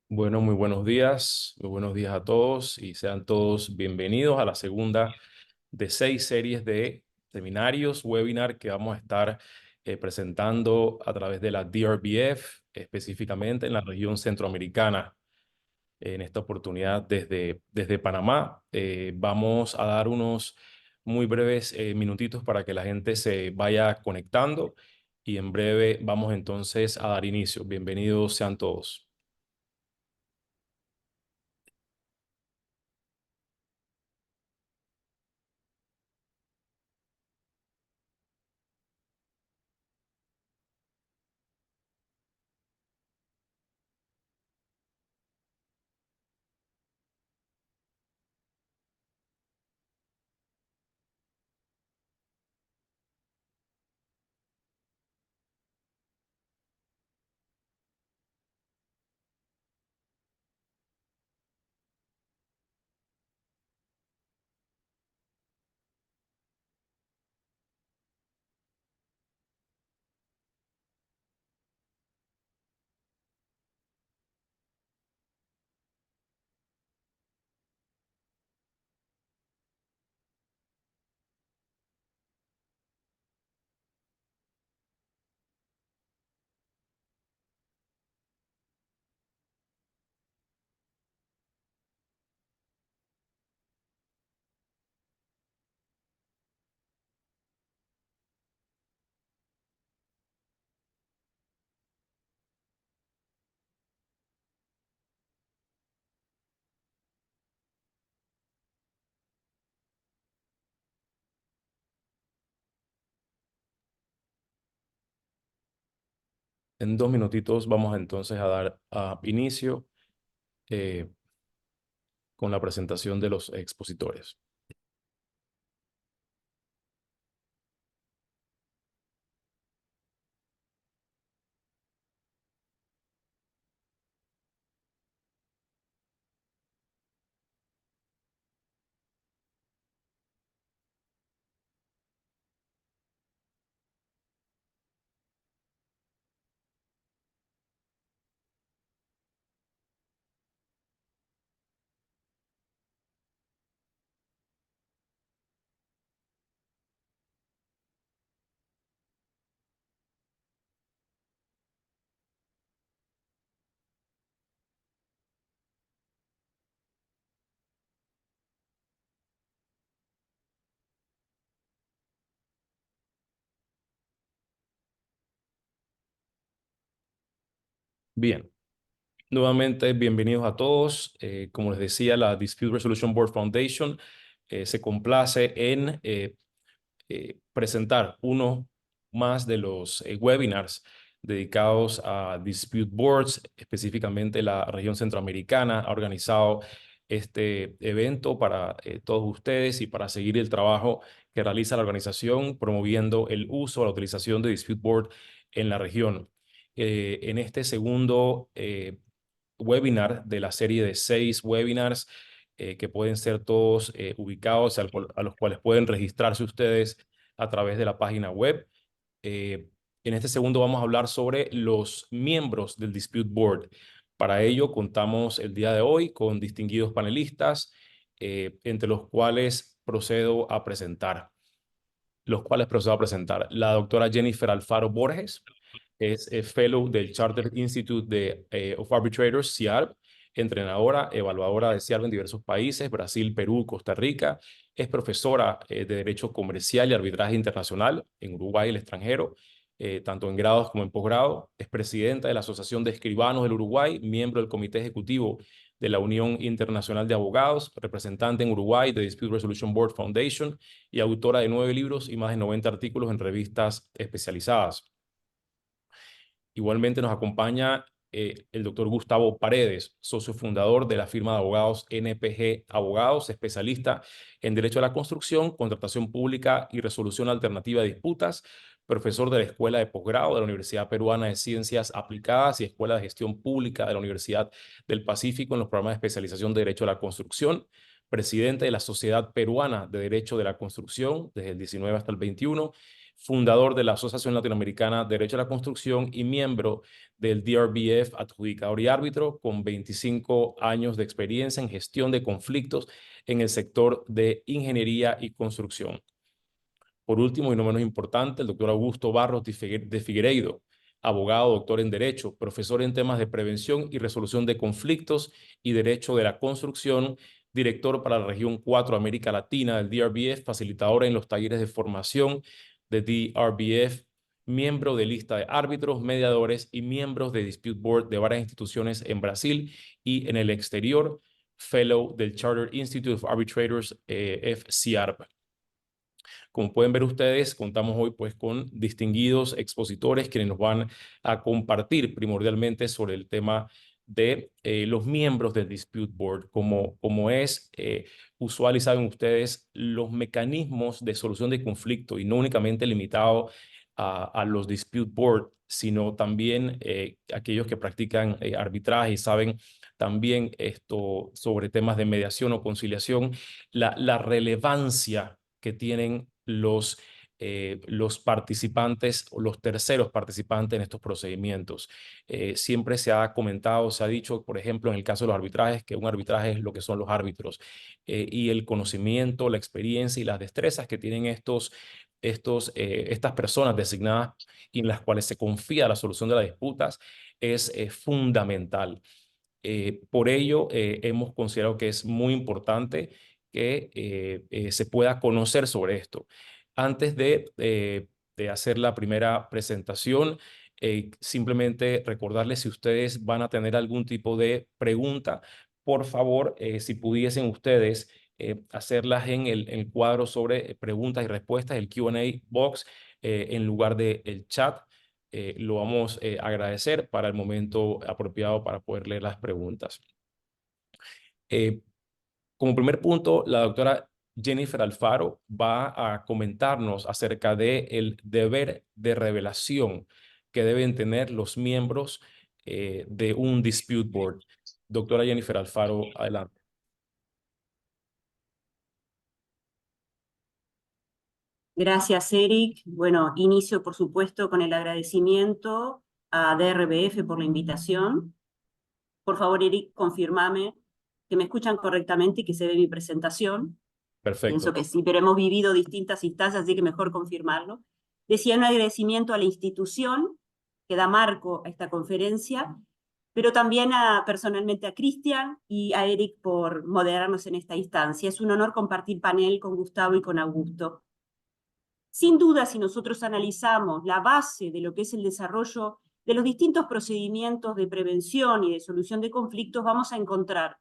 Bueno, muy buenos días a todos y sean todos bienvenidos a la segunda de 6 series de seminarios, webinar que vamos a estar presentando a través de la DRBF, específicamente en la región centroamericana. En esta oportunidad desde Panamá, vamos a dar unos muy breves minutitos para que la gente se vaya conectando y en breve vamos entonces a dar inicio. Bienvenidos sean todos. En 2 minutitos vamos entonces a dar inicio eh, con la presentación de los expositores. Bien, nuevamente bienvenidos a todos. Como les decía, la Dispute Resolution Board Foundation se complace en presentar uno más de los webinars dedicados a dispute boards, específicamente la región centroamericana. Ha organizado este evento para todos ustedes y para seguir el trabajo que realiza la organización promoviendo el uso, la utilización de dispute board en la región. En este segundo webinar de la serie de 6 webinars, que pueden ser todos ubicados, a los cuales pueden registrarse ustedes a través de la página web. Eh, en este segundo vamos a hablar sobre los miembros del Dispute Board. Para ello contamos el día de hoy con distinguidos panelistas, entre los cuales procedo a presentar. La doctora Jennifer Alfaro Borges es Fellow del Chartered Institute of Arbitrators, CIARB, entrenadora, evaluadora de CIARB en diversos países, Brasil, Perú, Costa Rica. Es profesora de Derecho Comercial y Arbitraje Internacional en Uruguay y el extranjero, tanto en grados como en posgrado. Es presidenta de la Asociación de Escribanos del Uruguay, miembro del Comité Ejecutivo de la Unión Internacional de Abogados, representante en Uruguay de Dispute Resolution Board Foundation y autora de 9 libros y más de 90 artículos en revistas especializadas. Igualmente nos acompaña el doctor Gustavo Paredes, socio fundador de la firma de abogados NPG Abogados, especialista en Derecho a la Construcción, Contratación Pública y Resolución Alternativa de Disputas, profesor de la Escuela de Posgrado de la Universidad Peruana de Ciencias Aplicadas y Escuela de Gestión Pública de la Universidad del Pacífico en los programas de especialización de Derecho a la Construcción, presidente de la Sociedad Peruana de Derecho de la Construcción desde el 19 hasta el 21, fundador de la Asociación Latinoamericana de Derecho a la Construcción y miembro del DRBF, adjudicador y árbitro, con 25 años de experiencia en gestión de conflictos en el sector de ingeniería y construcción. Por último, y no menos importante, el doctor Augusto Barros de Figueiredo, abogado, doctor en Derecho, profesor en temas de prevención y resolución de conflictos y Derecho de la Construcción, director para la región 4 América Latina del DRBF, facilitador en los talleres de formación de DRBF, miembro de lista de árbitros, mediadores y miembros de Dispute Board de varias instituciones en Brasil y en el exterior, fellow del Chartered Institute of Arbitrators, FCARB. Como pueden ver ustedes, contamos hoy pues con distinguidos expositores quienes nos van a compartir primordialmente sobre el tema de los miembros del Dispute Board, como es usual y saben ustedes, los mecanismos de solución de conflicto y no únicamente limitado a los Dispute Board, sino también aquellos que practican arbitraje y saben también esto sobre temas de mediación o conciliación, la relevancia que tienen los participantes o los terceros participantes en estos procedimientos. Siempre se ha comentado, se ha dicho, por ejemplo, en el caso de los arbitrajes, que un arbitraje es lo que son los árbitros y el conocimiento, la experiencia y las destrezas que tienen estas personas designadas y en las cuales se confía la solución de las disputas es fundamental. Por ello, hemos considerado que es muy importante que se pueda conocer sobre esto. Antes de hacer la primera presentación, simplemente recordarles si ustedes van a tener algún tipo de pregunta, por favor, si pudiesen ustedes hacerlas en el cuadro sobre preguntas y respuestas, el Q&A box, en lugar del chat. Lo vamos a agradecer para el momento apropiado para poder leer las preguntas. Como primer punto, la doctora Jennifer Alfaro va a comentarnos acerca del deber de revelación que deben tener los miembros de un dispute board. Doctora Jennifer Alfaro, adelante. Gracias, Eric. Bueno, inicio, por supuesto, con el agradecimiento a DRBF por la invitación. Por favor, Eric, confirmame que me escuchan correctamente y que se ve mi presentación. Perfecto. Pienso que sí, pero hemos vivido distintas instancias, así que mejor confirmarlo. Decía un agradecimiento a la institución que da marco a esta conferencia, pero también personalmente a Cristian y a Eric por moderarnos en esta instancia. Es un honor compartir panel con Gustavo y con Augusto. Sin duda, si nosotros analizamos la base de lo que es el desarrollo de los distintos procedimientos de prevención y de solución de conflictos, vamos a encontrar,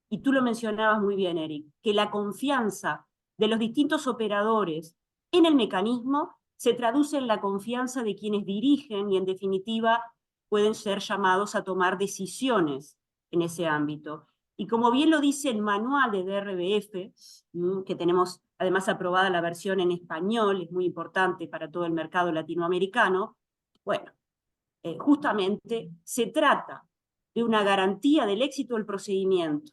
y tú lo mencionabas muy bien, Eric, que la confianza de los distintos operadores en el mecanismo se traduce en la confianza de quienes dirigen y, en definitiva, pueden ser llamados a tomar decisiones en ese ámbito. Y como bien lo dice el manual de DRBF, que tenemos además aprobada la versión en español, es muy importante para todo el mercado latinoamericano, bueno, justamente se trata de una garantía del éxito del procedimiento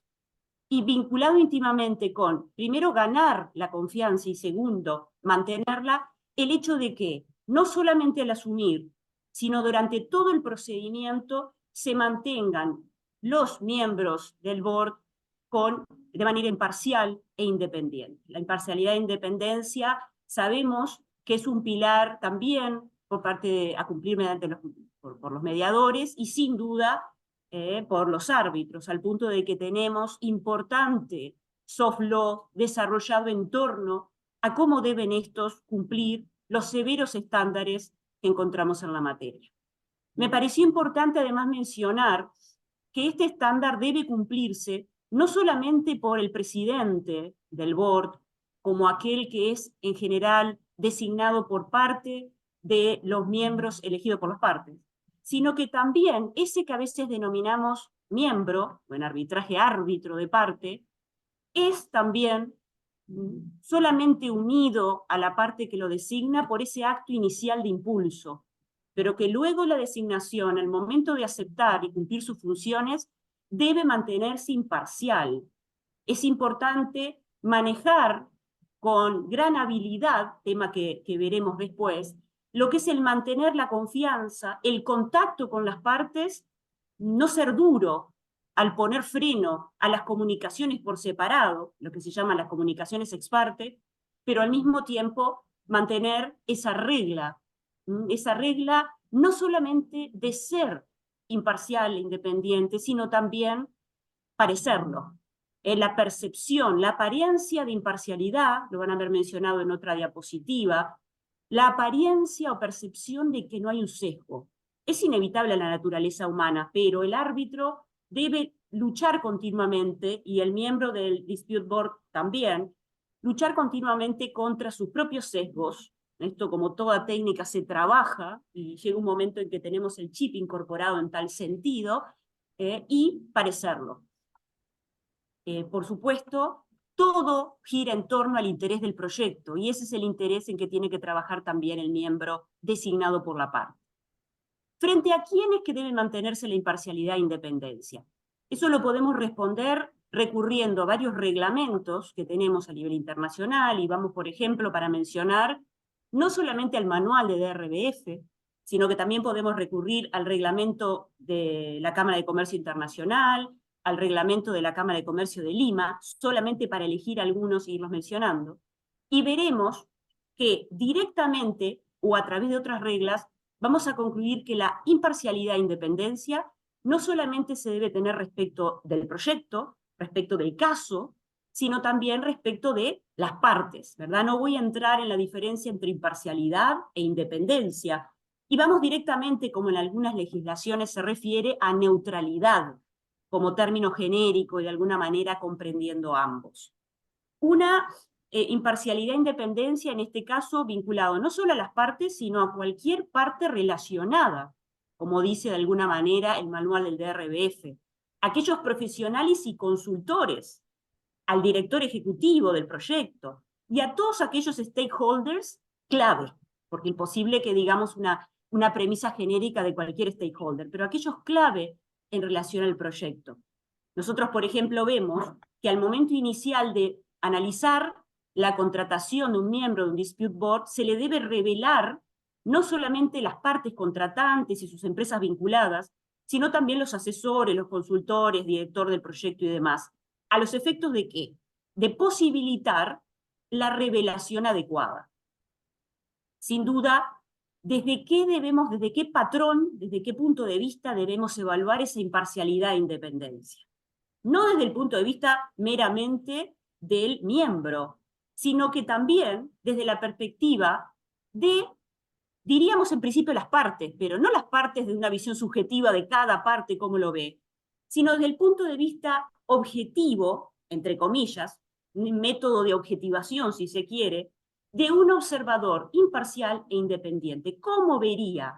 y vinculado íntimamente con, primero, ganar la confianza y segundo, mantenerla, el hecho de que no solamente al asumir, sino durante todo el procedimiento se mantengan los miembros del board de manera imparcial e independiente. La imparcialidad e independencia sabemos que es un pilar también a cumplir por los mediadores y sin duda por los árbitros, al punto de que tenemos importante soft law desarrollado en torno a cómo deben estos cumplir los severos estándares que encontramos en la materia. Me pareció importante además mencionar que este estándar debe cumplirse no solamente por el presidente del board, como aquel que es en general designado por parte de los miembros elegidos por las partes, sino que también ese que a veces denominamos miembro, o en arbitraje árbitro de parte, es también solamente unido a la parte que lo designa por ese acto inicial de impulso, pero que luego la designación, al momento de aceptar y cumplir sus funciones, debe mantenerse imparcial, es importante manejar con gran habilidad, tema que veremos después, lo que es el mantener la confianza, el contacto con las partes, no ser duro al poner freno a las comunicaciones por separado, lo que se llaman las comunicaciones ex parte, pero al mismo tiempo mantener esa regla no solamente de ser imparcial e independiente, sino también parecerlo. La percepción, la apariencia de imparcialidad, lo van a haber mencionado en otra diapositiva, la apariencia o percepción de que no hay un sesgo. Es inevitable en la naturaleza humana, pero el árbitro debe luchar continuamente, y el miembro del Dispute Board también, luchar continuamente contra sus propios sesgos. Esto, como toda técnica, se trabaja y llega un momento en que tenemos el chip incorporado en tal sentido, y parecerlo. Por supuesto, todo gira en torno al interés del proyecto, y ese es el interés en que tiene que trabajar también el miembro designado por la parte. ¿Frente a quiénes que deben mantenerse la imparcialidad e independencia? Eso lo podemos responder recurriendo a varios reglamentos que tenemos a nivel internacional, y vamos, por ejemplo, para mencionar no solamente al manual de DRBF, sino que también podemos recurrir al reglamento de la Cámara de Comercio Internacional, al reglamento de la Cámara de Comercio de Lima, solamente para elegir algunos e irlos mencionando, y veremos que directamente o a través de otras reglas vamos a concluir que la imparcialidad e independencia no solamente se debe tener respecto del proyecto, respecto del caso, sino también respecto de las partes, ¿verdad? No voy a entrar en la diferencia entre imparcialidad e independencia, y vamos directamente, como en algunas legislaciones se refiere, a neutralidad, como término genérico y de alguna manera comprendiendo ambos. Una imparcialidad e independencia, en este caso, vinculado no solo a las partes, sino a cualquier parte relacionada, como dice de alguna manera el manual del DRBF. Aquellos profesionales y consultores, al director ejecutivo del proyecto y a todos aquellos stakeholders clave, porque es imposible que digamos una premisa genérica de cualquier stakeholder, pero aquellos clave en relación al proyecto. Nosotros, por ejemplo, vemos que al momento inicial de analizar la contratación de un miembro de un Dispute Board, se le debe revelar no solamente las partes contratantes y sus empresas vinculadas, sino también los asesores, los consultores, director del proyecto y demás. ¿A los efectos de qué? De posibilitar la revelación adecuada. Sin duda, desde qué patrón, desde qué punto de vista debemos evaluar esa imparcialidad e independencia. No desde el punto de vista meramente del miembro, sino que también desde la perspectiva de, diríamos en principio las partes, pero no las partes de una visión subjetiva de cada parte cómo lo ve, sino desde el punto de vista objetivo, entre comillas, un método de objetivación, si se quiere, de un observador imparcial e independiente. ¿Cómo vería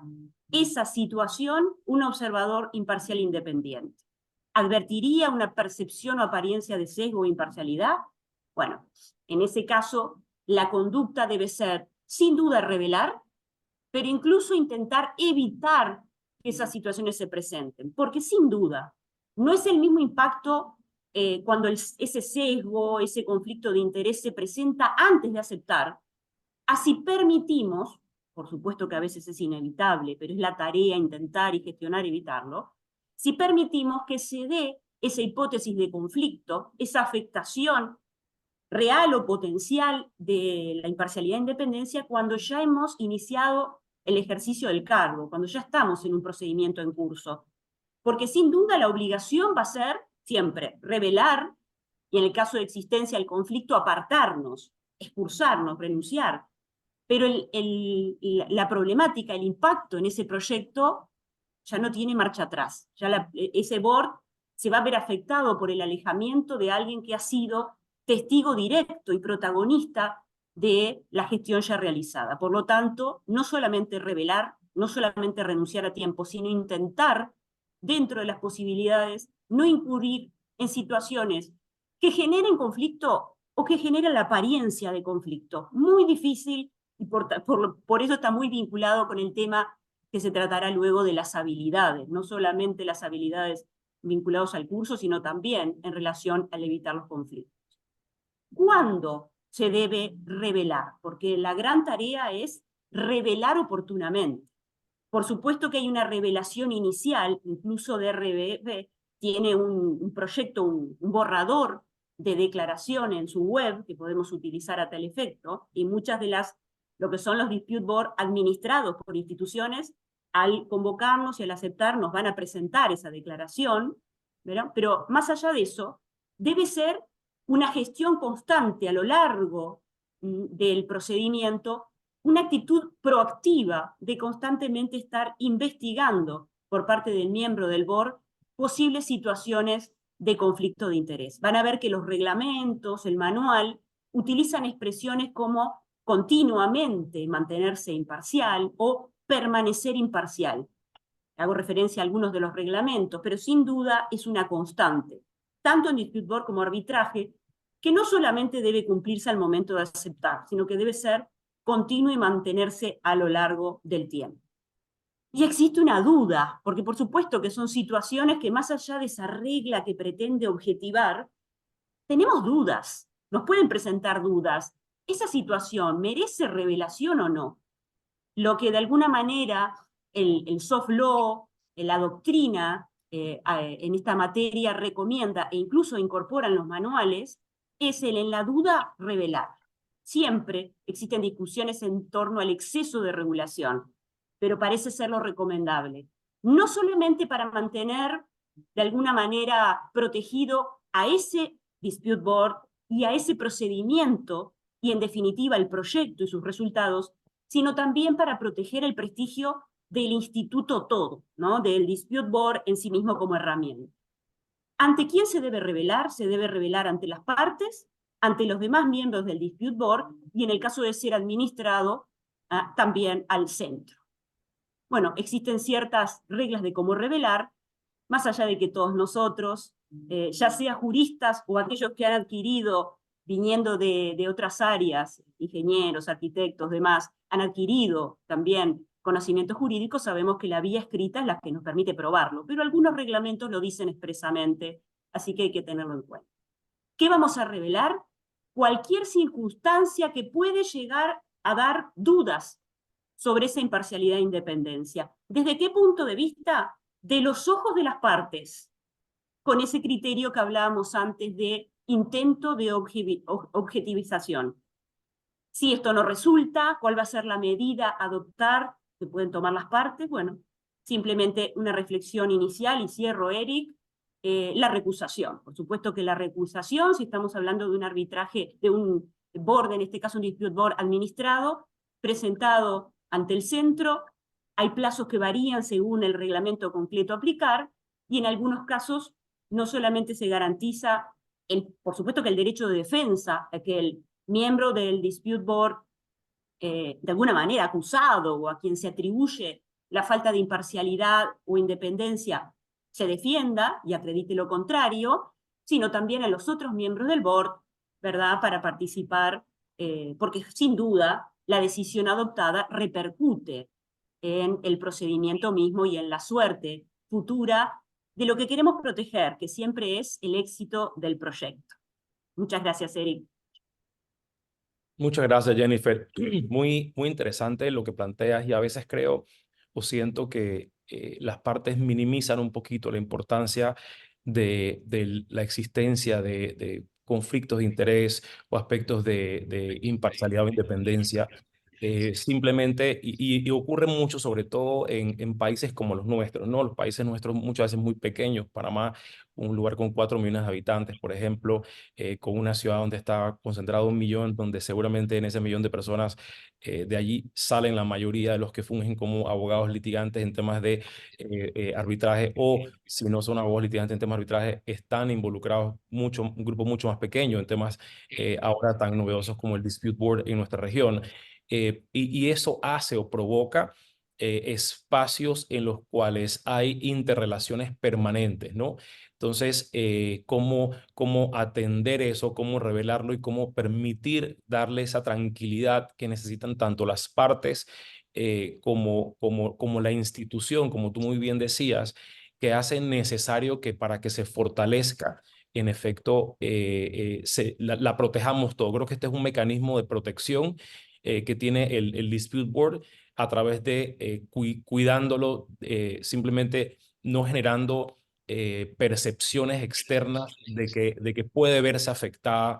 esa situación un observador imparcial e independiente? ¿Advertiría una percepción o apariencia de sesgo o imparcialidad? Bueno, en ese caso, la conducta debe ser, sin duda, revelar, pero incluso intentar evitar que esas situaciones se presenten, porque sin duda, no es el mismo impacto cuando ese sesgo, ese conflicto de interés se presenta antes de aceptar, así permitimos, por supuesto que a veces es inevitable, pero es la tarea intentar y gestionar evitarlo, si permitimos que se dé esa hipótesis de conflicto, esa afectación real o potencial de la imparcialidad e independencia cuando ya hemos iniciado el ejercicio del cargo, cuando ya estamos en un procedimiento en curso. Porque sin duda la obligación va a ser siempre revelar, y en el caso de existencia del conflicto, apartarnos, expulsarnos, renunciar. Pero la problemática, el impacto en ese proyecto ya no tiene marcha atrás. Ya ese board se va a ver afectado por el alejamiento de alguien que ha sido testigo directo y protagonista de la gestión ya realizada. Por lo tanto, no solamente revelar, no solamente renunciar a tiempo, sino intentar, dentro de las posibilidades, no incurrir en situaciones que generen conflicto o que generen la apariencia de conflicto. Muy difícil, y por eso está muy vinculado con el tema que se tratará luego de las habilidades, no solamente las habilidades vinculados al curso, sino también en relación al evitar los conflictos. ¿Cuándo se debe revelar? Porque la gran tarea es revelar oportunamente. Por supuesto que hay una revelación inicial, incluso DRB tiene un proyecto, un borrador de declaración en su web que podemos utilizar a tal efecto, y muchas de lo que son los dispute board administrados por instituciones, al convocarnos y al aceptarnos van a presentar esa declaración, ¿verdad? Pero más allá de eso, debe ser una gestión constante a lo largo del procedimiento, una actitud proactiva de constantemente estar investigando por parte del miembro del board posibles situaciones de conflicto de interés. Van a ver que los reglamentos, el manual, utilizan expresiones como continuamente mantenerse imparcial o permanecer imparcial. Hago referencia a algunos de los reglamentos, pero sin duda es una constante, tanto en dispute board como arbitraje, que no solamente debe cumplirse al momento de aceptar, sino que debe ser continuo y mantenerse a lo largo del tiempo. Y existe una duda, porque por supuesto que son situaciones que más allá de esa regla que pretende objetivar, tenemos dudas, nos pueden presentar dudas. ¿Esa situación merece revelación o no? Lo que de alguna manera el soft law, la doctrina en esta materia recomienda e incluso incorpora en los manuales, es el en la duda revelar. Siempre existen discusiones en torno al exceso de regulación, pero parece ser lo recomendable. No solamente para mantener de alguna manera protegido a ese dispute board y a ese procedimiento y en definitiva el proyecto y sus resultados, sino también para proteger el prestigio del instituto todo, ¿no? Del dispute board en sí mismo como herramienta. ¿Ante quién se debe revelar? Se debe revelar ante las partes, ante los demás miembros del dispute board y en el caso de ser administrado, también al centro. Bueno, existen ciertas reglas de cómo revelar, más allá de que todos nosotros, ya sea juristas o aquellos que han adquirido, viniendo de otras áreas, ingenieros, arquitectos, demás, han adquirido también conocimientos jurídicos, sabemos que la vía escrita es la que nos permite probarlo, pero algunos reglamentos lo dicen expresamente, así que hay que tenerlo en cuenta. ¿Qué vamos a revelar? Cualquier circunstancia que puede llegar a dar dudas sobre esa imparcialidad e independencia. ¿Desde qué punto de vista? De los ojos de las partes, con ese criterio que hablábamos antes de intento de objetivización. Si esto no resulta, ¿cuál va a ser la medida a adoptar que pueden tomar las partes? Bueno, simplemente una reflexión inicial, y cierro, Eric, la recusación. Por supuesto que la recusación, si estamos hablando de un arbitraje, de un board, en este caso un dispute board administrado, presentado ante el centro, hay plazos que varían según el reglamento completo a aplicar, y en algunos casos no solamente se garantiza, por supuesto que el derecho de defensa, a que el miembro del dispute board, de alguna manera acusado o a quien se atribuye la falta de imparcialidad o independencia, se defienda y acredite lo contrario, sino también a los otros miembros del board, ¿verdad?, para participar, porque sin duda la decisión adoptada repercute en el procedimiento mismo y en la suerte futura de lo que queremos proteger, que siempre es el éxito del proyecto. Muchas gracias, Eric. Muchas gracias, Jennifer. Muy interesante lo que planteas y a veces creo o siento que las partes minimizan un poquito la importancia de la existencia de conflictos de interés o aspectos de imparcialidad o independencia. Simplemente, y ocurre mucho, sobre todo en países como los nuestros, ¿no? Los países nuestros muchas veces muy pequeños. Panamá, un lugar con 4 millones de habitantes, por ejemplo, con una ciudad donde está concentrado 1 millón, donde seguramente en ese 1 millón de personas, de allí salen la mayoría de los que fungen como abogados litigantes en temas de arbitraje, o si no son abogados litigantes en temas de arbitraje, están involucrados un grupo mucho más pequeño en temas ahora tan novedosos como el dispute board en nuestra región. Y eso hace o provoca espacios en los cuales hay interrelaciones permanentes, ¿no? Entonces, cómo atender eso, cómo revelarlo y cómo permitir darle esa tranquilidad que necesitan tanto las partes como la institución, como tú muy bien decías, que hace necesario que para que se fortalezca, en efecto, la protejamos todo. Creo que este es un mecanismo de protección que tiene el Dispute Board a través de cuidándolo, simplemente no generando percepciones externas de que puede verse afectada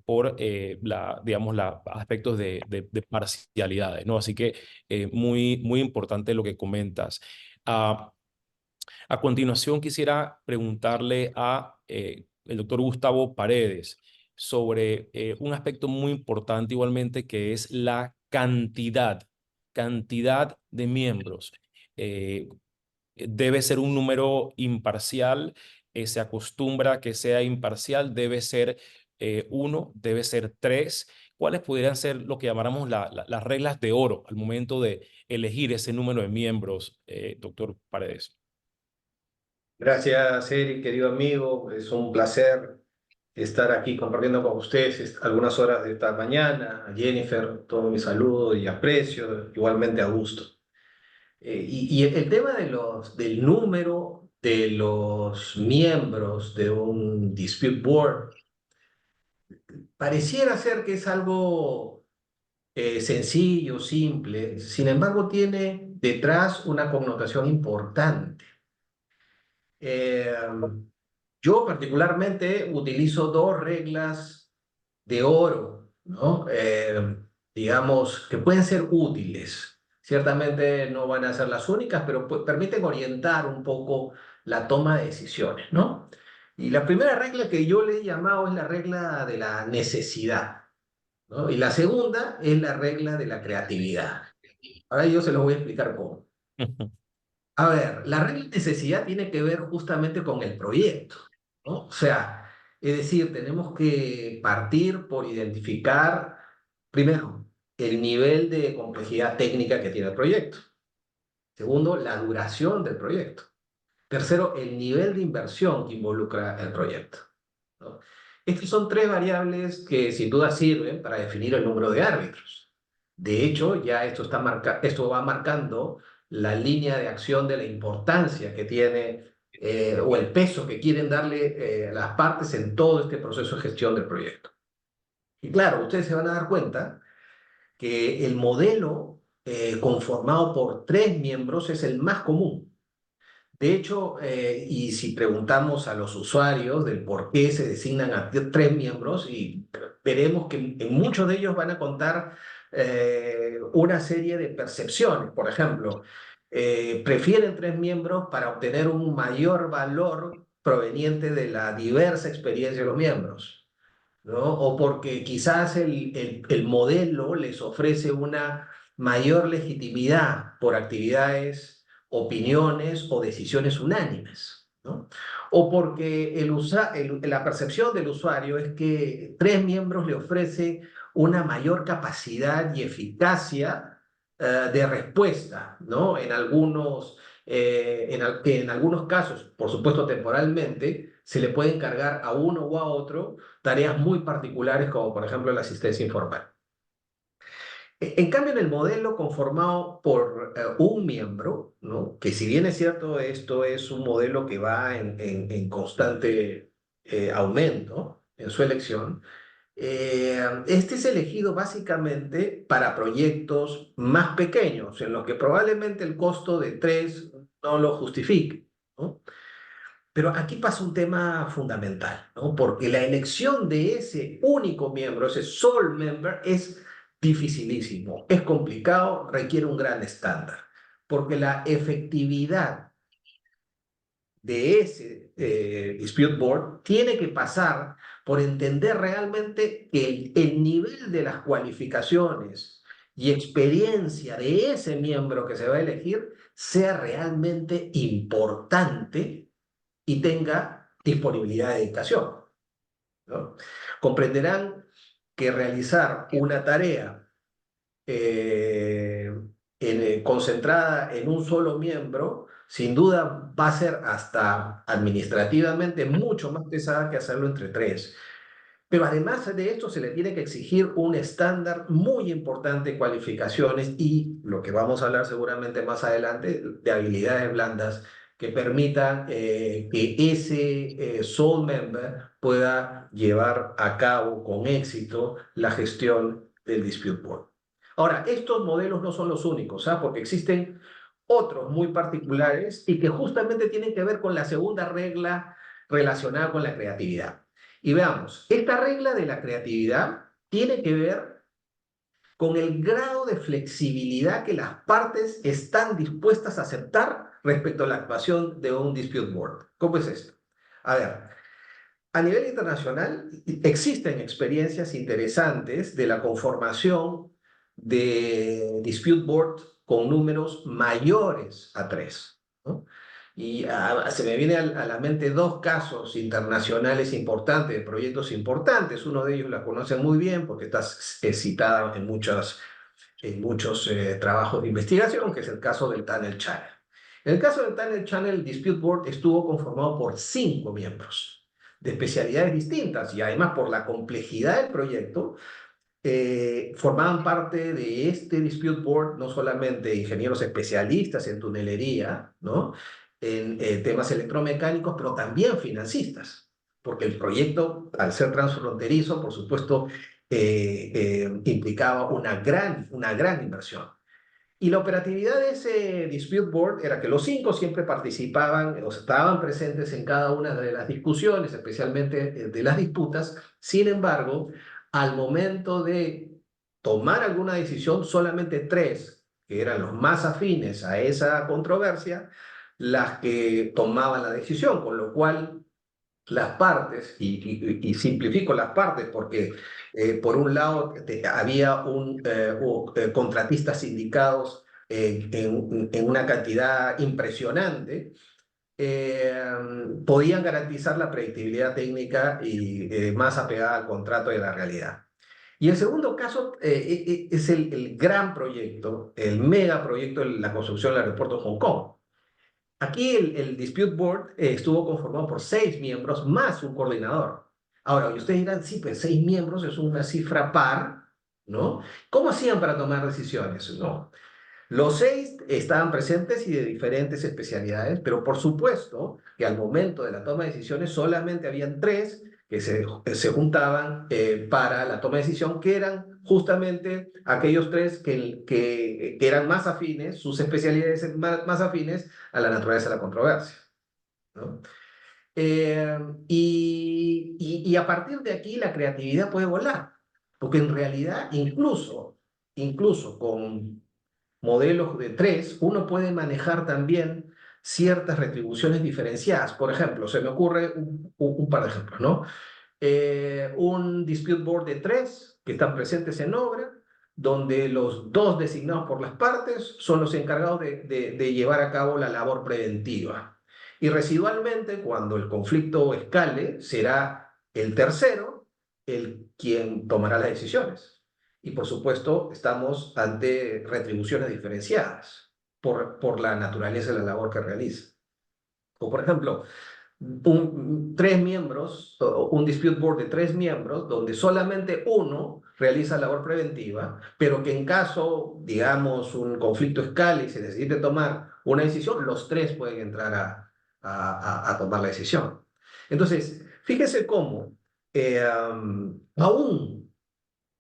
por digamos, aspectos de parcialidades, ¿no? Así que muy importante lo que comentas. Ah, a continuación, quisiera preguntarle a el doctor Gustavo Paredes sobre un aspecto muy importante igualmente, que es la cantidad de miembros. Eh, Debe ser un número imparcial, se acostumbra a que sea imparcial, debe ser uno, debe ser tres. ¿Cuáles pudieran ser lo que llamáramos las reglas de oro al momento de elegir ese número de miembros, doctor Paredes? Gracias, Eric, querido amigo. Es un placer estar aquí compartiendo con ustedes algunas horas de esta mañana. A Jennifer, todo mi saludo y aprecio, igualmente a Augusto. Y el tema del número de los miembros de un dispute board pareciera ser que es algo sencillo, simple, sin embargo tiene detrás una connotación importante. Eh, yo particularmente utilizo dos reglas de oro, ¿no? Digamos, que pueden ser útiles. Ciertamente no van a ser las únicas, pero permiten orientar un poco la toma de decisiones, ¿no? Y la primera regla que yo le he llamado es la regla de la necesidad, ¿no? Y la segunda es la regla de la creatividad. Ahora yo se lo voy a explicar cómo. A ver, la regla de necesidad tiene que ver justamente con el proyecto, ¿no? O sea, es decir, tenemos que partir por identificar, primero, el nivel de complejidad técnica que tiene el proyecto. Segundo, la duración del proyecto. Tercero, el nivel de inversión que involucra el proyecto, ¿no? Estas son tres variables que sin duda sirven para definir el número de árbitros. De hecho, ya esto va marcando la línea de acción de la importancia que tiene o el peso que quieren darle las partes en todo este proceso de gestión del proyecto. Y claro, ustedes se van a dar cuenta que el modelo conformado por tres miembros es el más común. De hecho, y si preguntamos a los usuarios del por qué se designan a tres miembros, y veremos que en muchos de ellos van a contar una serie de percepciones. Por ejemplo, prefieren tres miembros para obtener un mayor valor proveniente de la diversa experiencia de los miembros, ¿no? O porque quizás el modelo les ofrece una mayor legitimidad por actividades, opiniones o decisiones unánimes, ¿no? O porque la percepción del usuario es que tres miembros le ofrece una mayor capacidad y eficacia de respuesta, ¿no? Que en algunos casos, por supuesto temporalmente, se le puede encargar a uno o a otro tareas muy particulares como por ejemplo la asistencia informal. En cambio, en el modelo conformado por un miembro, ¿no? Que si bien es cierto, esto es un modelo que va en constante aumento en su elección, este es elegido básicamente para proyectos más pequeños, en los que probablemente el costo de tres no lo justifique, ¿no? Pero aquí pasa un tema fundamental, ¿no? Porque la elección de ese único miembro, ese sole member, es dificilísimo, es complicado, requiere un gran estándar, porque la efectividad de ese dispute board tiene que pasar por entender realmente que el nivel de las cualificaciones y experiencia de ese miembro que se va a elegir sea realmente importante y tenga disponibilidad de dedicación, ¿no? Comprenderán que realizar una tarea concentrada en un solo miembro, sin duda va a ser hasta administrativamente mucho más pesada que hacerlo entre tres. Pero además de esto se le tiene que exigir un estándar muy importante de cualificaciones y lo que vamos a hablar seguramente más adelante de habilidades blandas que permitan que ese sole member pueda llevar a cabo con éxito la gestión del dispute board. Ahora, estos modelos no son los únicos, porque existen otros muy particulares y que justamente tienen que ver con la segunda regla relacionada con la creatividad. Y veamos, esta regla de la creatividad tiene que ver con el grado de flexibilidad que las partes están dispuestas a aceptar respecto a la actuación de un dispute board. ¿Cómo es esto? A ver, a nivel internacional existen experiencias interesantes de la conformación de dispute board con números mayores a 3, ¿no? Y se me viene a la mente dos casos internacionales importantes, de proyectos importantes. Uno de ellos la conocen muy bien porque está citada en muchos trabajos de investigación, que es el caso del Tunnel Channel. En el caso del Tunnel Channel, el Dispute Board estuvo conformado por 5 miembros de especialidades distintas y además por la complejidad del proyecto, formaban parte de este Dispute Board no solamente ingenieros especialistas en tunelería, ¿no? En temas electromecánicos, pero también financistas, porque el proyecto, al ser transfronterizo, por supuesto, implicaba una gran inversión. Y la operatividad de ese Dispute Board era que los 5 siempre participaban o estaban presentes en cada una de las discusiones, especialmente de las disputas. Sin embargo, al momento de tomar alguna decisión, solamente 3, que eran los más afines a esa controversia, las que tomaban la decisión, con lo cual las partes, y simplifico las partes porque por un lado había contratistas sindicados en una cantidad impresionante, podían garantizar la predictibilidad técnica y más apegada al contrato y a la realidad. Y el segundo caso es el gran proyecto, el megaproyecto de la construcción del aeropuerto de Hong Kong. Aquí el Dispute Board estuvo conformado por 6 miembros más un coordinador. Ahora, y ustedes dirán, sí, pues 6 miembros es una cifra par, ¿no? ¿Cómo hacían para tomar decisiones? No. Los 6 estaban presentes y de diferentes especialidades, pero por supuesto que al momento de la toma de decisiones solamente habían 3 que se juntaban para la toma de decisión, que eran justamente aquellos 3 que eran más afines, sus especialidades más afines a la naturaleza de la controversia, ¿no? Y a partir de aquí la creatividad puede volar, porque en realidad incluso con modelos de 3, uno puede manejar también ciertas retribuciones diferenciadas. Por ejemplo, se me ocurre un par de ejemplos, ¿no? Un dispute board de 3 que están presentes en obra, donde los 2 designados por las partes son los encargados de llevar a cabo la labor preventiva. Y residualmente, cuando el conflicto escale, será el tercero el quien tomará las decisiones. Y por supuesto, estamos ante retribuciones diferenciadas por la naturaleza de la labor que realiza. O por ejemplo, 3 miembros, un dispute board de 3 miembros, donde solamente uno realiza labor preventiva, pero que en caso, digamos, un conflicto escale y se necesite tomar una decisión, los 3 pueden entrar a tomar la decisión. Entonces, fíjese cómo, aún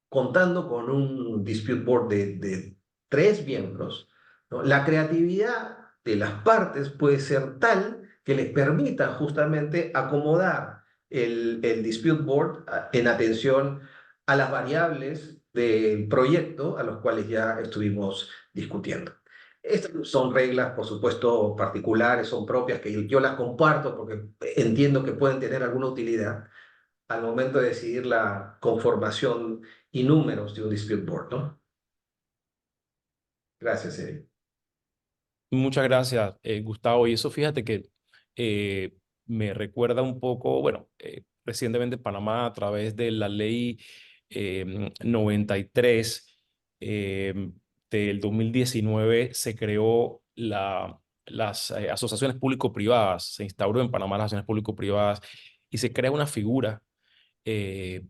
contando con un dispute board de 3 miembros, ¿no? La creatividad de las partes puede ser tal que les permita justamente acomodar el dispute board en atención a las variables del proyecto a los cuales ya estuvimos discutiendo. Estas son reglas, por supuesto, particulares, son propias, que yo las comparto porque entiendo que pueden tener alguna utilidad al momento de decidir la conformación y números de un dispute board, ¿no? Gracias, Eric. Muchas gracias, Gustavo. Y eso fíjate que eh, me recuerda un poco, bueno, recientemente en Panamá a través de la ley 93 del 2019 se creó las asociaciones público-privadas, se instauró en Panamá las asociaciones público-privadas y se crea una figura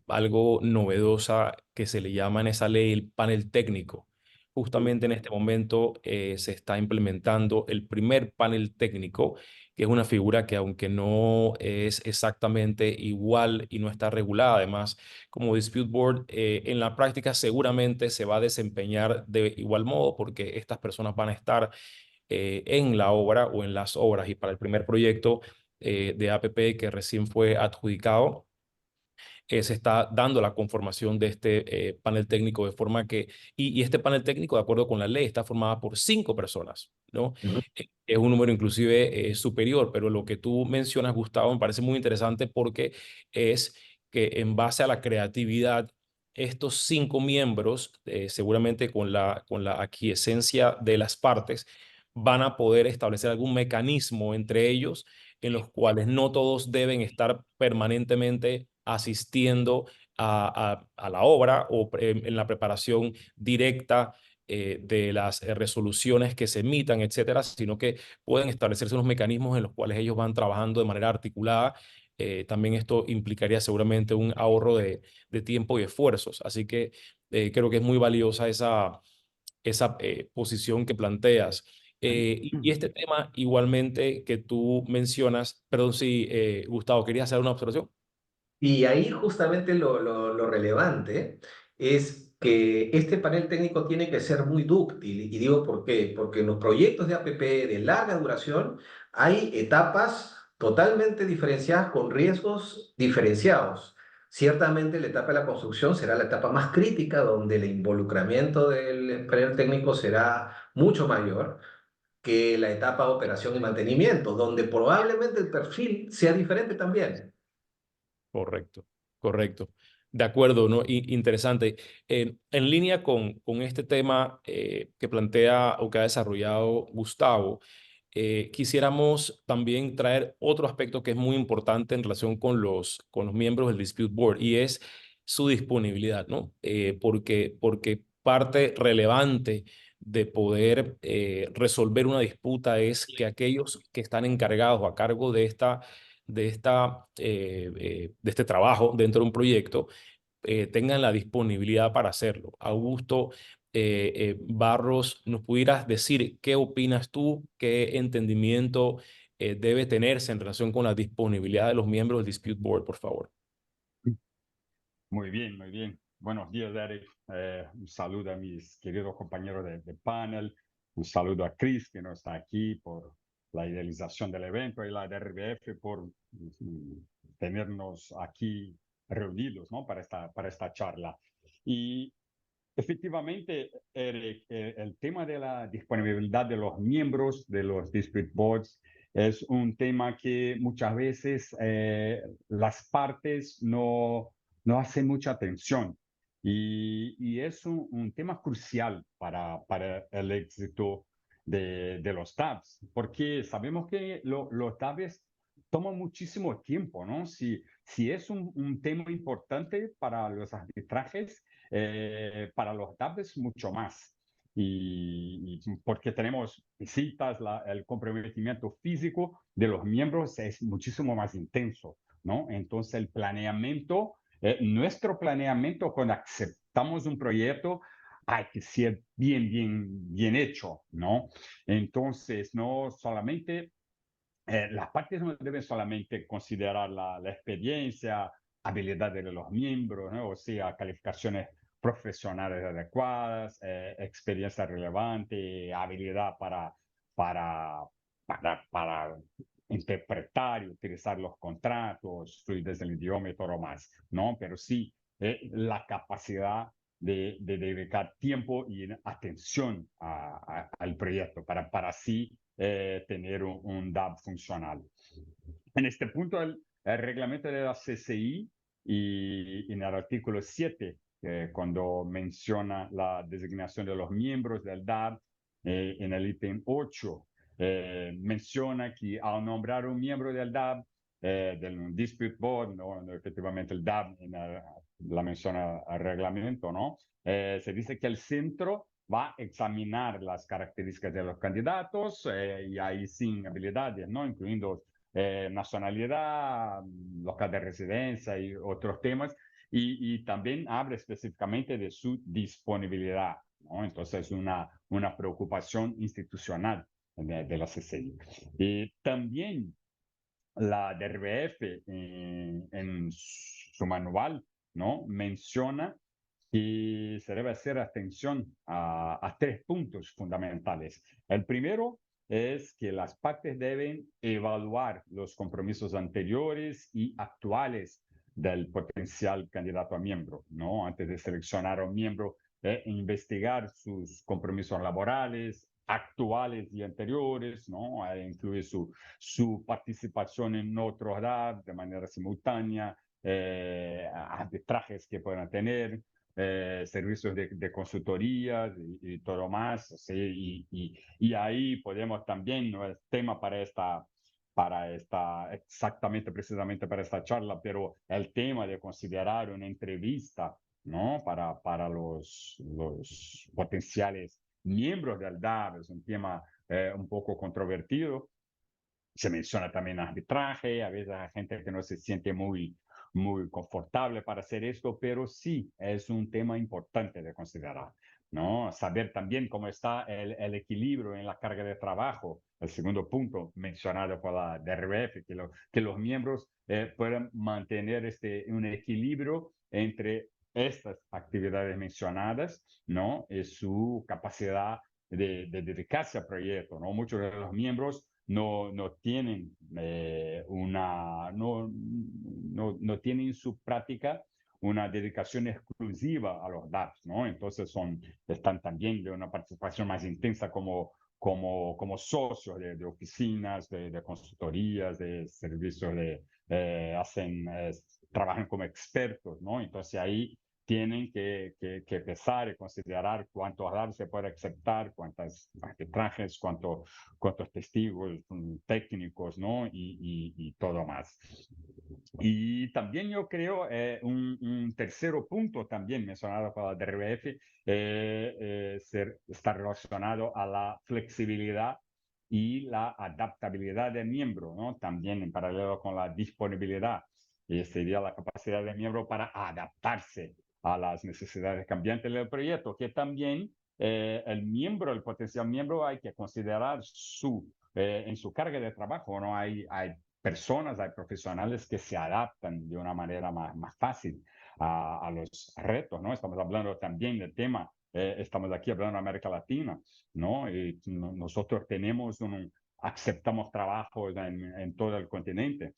algo novedosa que se le llama en esa ley el panel técnico. justamente en este momento se está implementando el primer panel técnico, que es una figura que aunque no es exactamente igual y no está regulada, además como Dispute Board, en la práctica seguramente se va a desempeñar de igual modo porque estas personas van a estar en la obra o en las obras. Y para el primer proyecto de APP que recién fue adjudicado, se está dando la conformación de este panel técnico de forma que, y este panel técnico, de acuerdo con la ley, está formada por 5 personas, ¿no? Ujú. Es un número inclusive superior, pero lo que tú mencionas, Gustavo, me parece muy interesante porque es que en base a la creatividad, estos 5 miembros, seguramente con la aquiescencia de las partes, van a poder establecer algún mecanismo entre ellos en los cuales no todos deben estar permanentemente asistiendo a la obra o en la preparación directa de las resoluciones que se emitan, etcétera, sino que pueden establecerse unos mecanismos en los cuales ellos van trabajando de manera articulada. También esto implicaría seguramente un ahorro de tiempo y esfuerzos. Así que creo que es muy valiosa esa posición que planteas. Y este tema igualmente que tú mencionas, perdón, sí, Gustavo, ¿querías hacer una observación? Y ahí justamente lo relevante es que este panel técnico tiene que ser muy dúctil. Y digo por qué. Porque en los proyectos de APP de larga duración hay etapas totalmente diferenciadas con riesgos diferenciados. Ciertamente la etapa de la construcción será la etapa más crítica, donde el involucramiento del panel técnico será mucho mayor que la etapa de operación y mantenimiento, donde probablemente el perfil sea diferente también. Correcto, correcto. De acuerdo, ¿no? Interesante. En línea con este tema que plantea o que ha desarrollado Gustavo, quisiéramos también traer otro aspecto que es muy importante en relación con los miembros del Dispute Board y es su disponibilidad, ¿no? Porque parte relevante de poder resolver una disputa es que aquellos que están encargados o a cargo de este trabajo dentro de un proyecto tengan la disponibilidad para hacerlo. Augusto Barros, ¿nos pudieras decir qué opinas tú, qué entendimiento debe tenerse en relación con la disponibilidad de los miembros del Dispute Board, por favor? Muy bien, muy bien. Buenos días, Eric. Un saludo a mis queridos compañeros de panel. Un saludo a Chris, que no está aquí por la idealización del evento, y la DRBF por tenernos aquí reunidos, ¿no? para esta charla. Y efectivamente, Eric, el tema de la disponibilidad de los miembros de los dispute boards es un tema que muchas veces las partes no hacen mucha atención, y es un tema crucial para el éxito de los tabs, porque sabemos que los tabs toman muchísimo tiempo, ¿no? Si es un tema importante para los arbitrajes, para los tabs mucho más. Y porque tenemos visitas, el comprometimiento físico de los miembros es muchísimo más intenso, ¿no? Entonces el planeamiento, nuestro planeamiento cuando aceptamos un proyecto, hay que ser bien hecho, ¿no? Entonces, no solamente las partes no deben solamente considerar la experiencia, habilidades de los miembros, ¿no? O sea, calificaciones profesionales adecuadas, experiencia relevante, habilidad para interpretar y utilizar los contratos, fluidez del idioma y todo más, ¿no? Pero sí, la capacidad de dedicar tiempo y atención al proyecto para así tener un DAB funcional. En este punto, el reglamento de la CCI y en el artículo 7, cuando menciona la designación de los miembros del DAB, en el ítem 8, menciona que al nombrar un miembro del DAB, del Dispute Board, ¿no? Efectivamente el DAB la menciona el reglamento, ¿no? Se dice que el centro va a examinar las características de los candidatos y ahí sin habilidades, ¿no? Incluyendo nacionalidad, local de residencia y otros temas, y también habla específicamente de su disponibilidad, ¿no? Entonces, una preocupación institucional de la CCI. Y también la DRBF en su manual, ¿no? Menciona que se debe hacer atención a tres puntos fundamentales. El primero es que las partes deben evaluar los compromisos anteriores y actuales del potencial candidato a miembro, ¿no? Antes de seleccionar a un miembro, investigar sus compromisos laborales, actuales y anteriores, ¿no? Incluye su participación en otros DAB de manera simultánea, arbitrajes que puedan tener, servicios de consultoría y todo más. ¿Sí? Y ahí podemos también, no es tema para esta, exactamente, precisamente para esta charla, pero el tema de considerar una entrevista, ¿no? Para los potenciales miembros del DAB es un tema un poco controvertido. Se menciona también arbitraje, a veces hay gente que no se siente muy confortable para hacer esto, pero sí es un tema importante de considerar, ¿no? Saber también cómo está el equilibrio en la carga de trabajo, el segundo punto mencionado por la DRF, que los miembros puedan mantener un equilibrio entre estas actividades mencionadas, ¿no? Y su capacidad de dedicarse al proyecto, ¿no? Muchos de los miembros no tienen no tienen su práctica una dedicación exclusiva a los DApps, ¿no? Entonces están también de una participación más intensa como socios de oficinas, de consultorías, de servicios trabajan como expertos, ¿no? Entonces ahí tienen que pensar y considerar cuántos DApps se puede aceptar, cuántos arbitrajes, cuántos testigos técnicos, ¿no? Y todo más. Y también yo creo un tercero punto también mencionado por la DRF está relacionado a la flexibilidad y la adaptabilidad del miembro, ¿no? También en paralelo con la disponibilidad. Sería la capacidad del miembro para adaptarse a las necesidades cambiantes del proyecto, que también el potencial miembro, hay que considerar en su carga de trabajo, ¿no? Hay personas, hay profesionales que se adaptan de una manera más fácil a los retos, ¿no? Estamos hablando también del tema, estamos aquí hablando de América Latina, ¿no? Y nosotros aceptamos trabajos en todo el continente.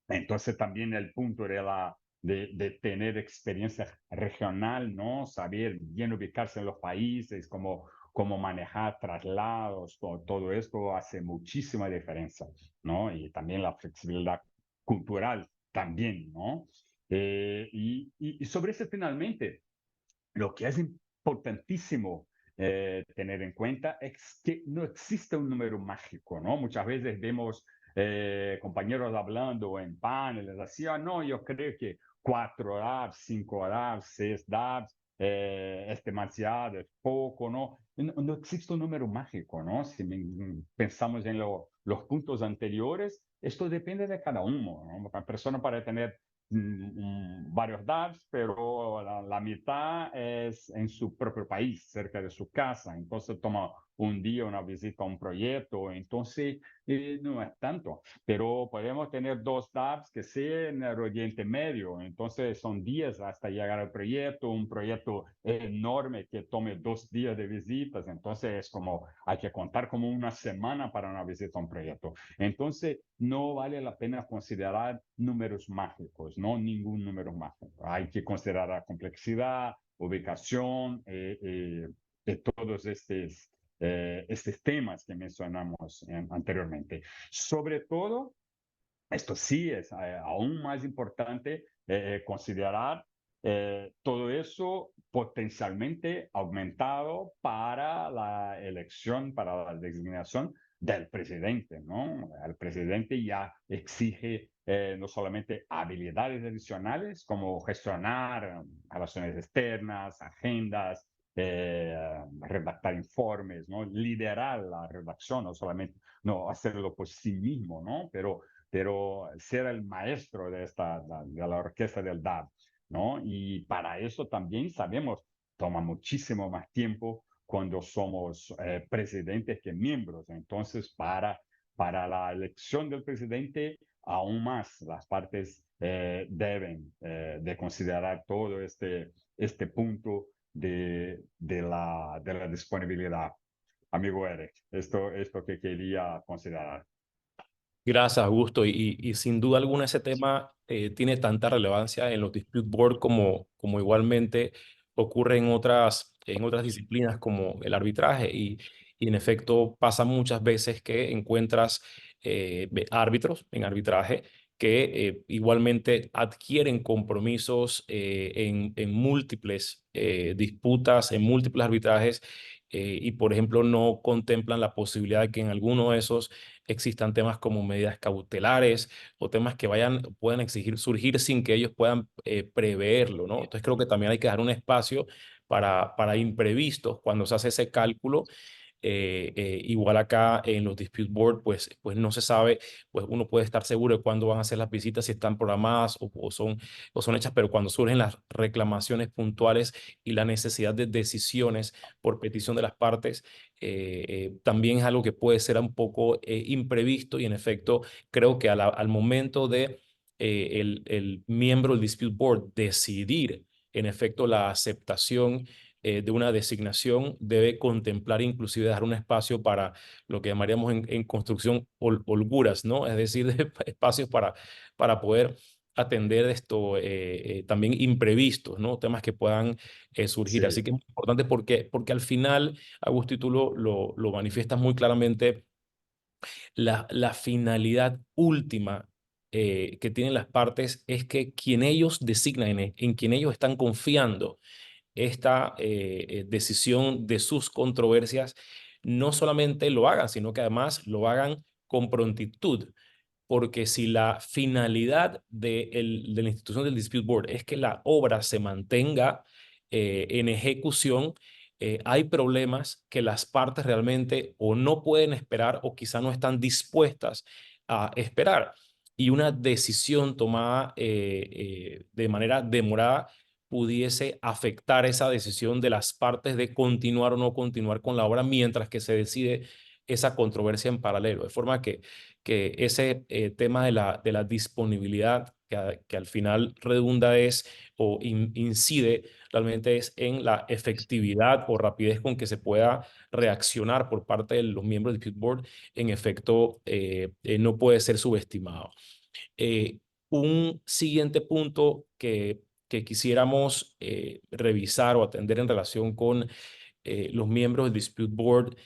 Entonces también el punto de tener experiencia regional, ¿no? Saber bien ubicarse en los países, cómo manejar traslados, todo esto hace muchísima diferencia, ¿no? Y también la flexibilidad cultural también, ¿no? Y sobre eso finalmente, lo que es importantísimo tener en cuenta es que no existe un número mágico, ¿no? Muchas veces vemos compañeros hablando en paneles así, no, yo creo que 4 DAPs, 5 DAPs, 6 DAPs, es demasiado, es poco, ¿no? No existe un número mágico, ¿no? Si pensamos en los puntos anteriores, esto depende de cada uno, ¿no? Una persona para tener varios DApps, pero la mitad es en su propio país, cerca de su casa. Entonces toma un día una visita a un proyecto, entonces no es tanto. Pero podemos tener 2 DApps que sean en el Oriente Medio, entonces son días hasta llegar al proyecto, un proyecto enorme que tome 2 días de visitas, entonces es como, hay que contar como una semana para una visita a un proyecto. Entonces, no vale la pena considerar números mágicos, no ningún número mágico. Hay que considerar la complejidad, ubicación, de todos estos temas que mencionamos anteriormente. Sobre todo, esto sí es aún más importante considerar todo eso potencialmente aumentado para la elección, para la designación del presidente, ¿no? El presidente ya exige no solamente habilidades adicionales como gestionar relaciones externas, agendas, redactar informes, ¿no? Liderar la redacción, no solamente no hacerlo por sí mismo, ¿no? Pero ser el maestro de la orquesta del DAB, ¿no? Y para eso también sabemos toma muchísimo más tiempo cuando somos presidentes que miembros. Entonces, para la elección del presidente, aún más las partes deben de considerar todo este punto de la disponibilidad. Amigo Eric, esto que quería considerar. Gracias, Augusto. Y sin duda alguna ese tema tiene tanta relevancia en los dispute board como igualmente ocurre en otras disciplinas como el arbitraje. Y en efecto pasa muchas veces que encuentras árbitros en arbitraje que igualmente adquieren compromisos en múltiples disputas, en múltiples arbitrajes. Y, por ejemplo, no contemplan la posibilidad de que en alguno de esos existan temas como medidas cautelares o temas que puedan surgir sin que ellos puedan preverlo, ¿no? Entonces creo que también hay que dar un espacio para imprevistos cuando se hace ese cálculo. Igual acá en los dispute board, pues no se sabe, pues uno puede estar seguro de cuándo van a ser las visitas, si están programadas o son hechas, pero cuando surgen las reclamaciones puntuales y la necesidad de decisiones por petición de las partes, también es algo que puede ser un poco imprevisto y en efecto creo que al momento de el miembro del dispute board decidir en efecto la aceptación de una designación debe contemplar inclusive dejar un espacio para lo que llamaríamos en construcción holguras, ¿no? Es decir, espacios para poder atender esto también imprevistos, ¿no? Temas que puedan surgir. Así Sí, que es muy importante porque al final, Augusto, y tú lo manifiestas muy claramente, la finalidad última que tienen las partes es que quien ellos designan, en quien ellos están confiando, esta decisión de sus controversias, no solamente lo hagan, sino que además lo hagan con prontitud. Porque si la finalidad de la institución del Dispute Board es que la obra se mantenga en ejecución, hay problemas que las partes realmente o no pueden esperar o quizá no están dispuestas a esperar. Y una decisión tomada de manera demorada pudiese afectar esa decisión de las partes de continuar o no continuar con la obra mientras que se decide esa controversia en paralelo. De forma que ese tema de la disponibilidad que al final redunda o incide realmente es en la efectividad o rapidez con que se pueda reaccionar por parte de los miembros del Dispute Board, en efecto, no puede ser subestimado. Eh, un siguiente punto que quisiéramos revisar o atender en relación con los miembros del Dispute Board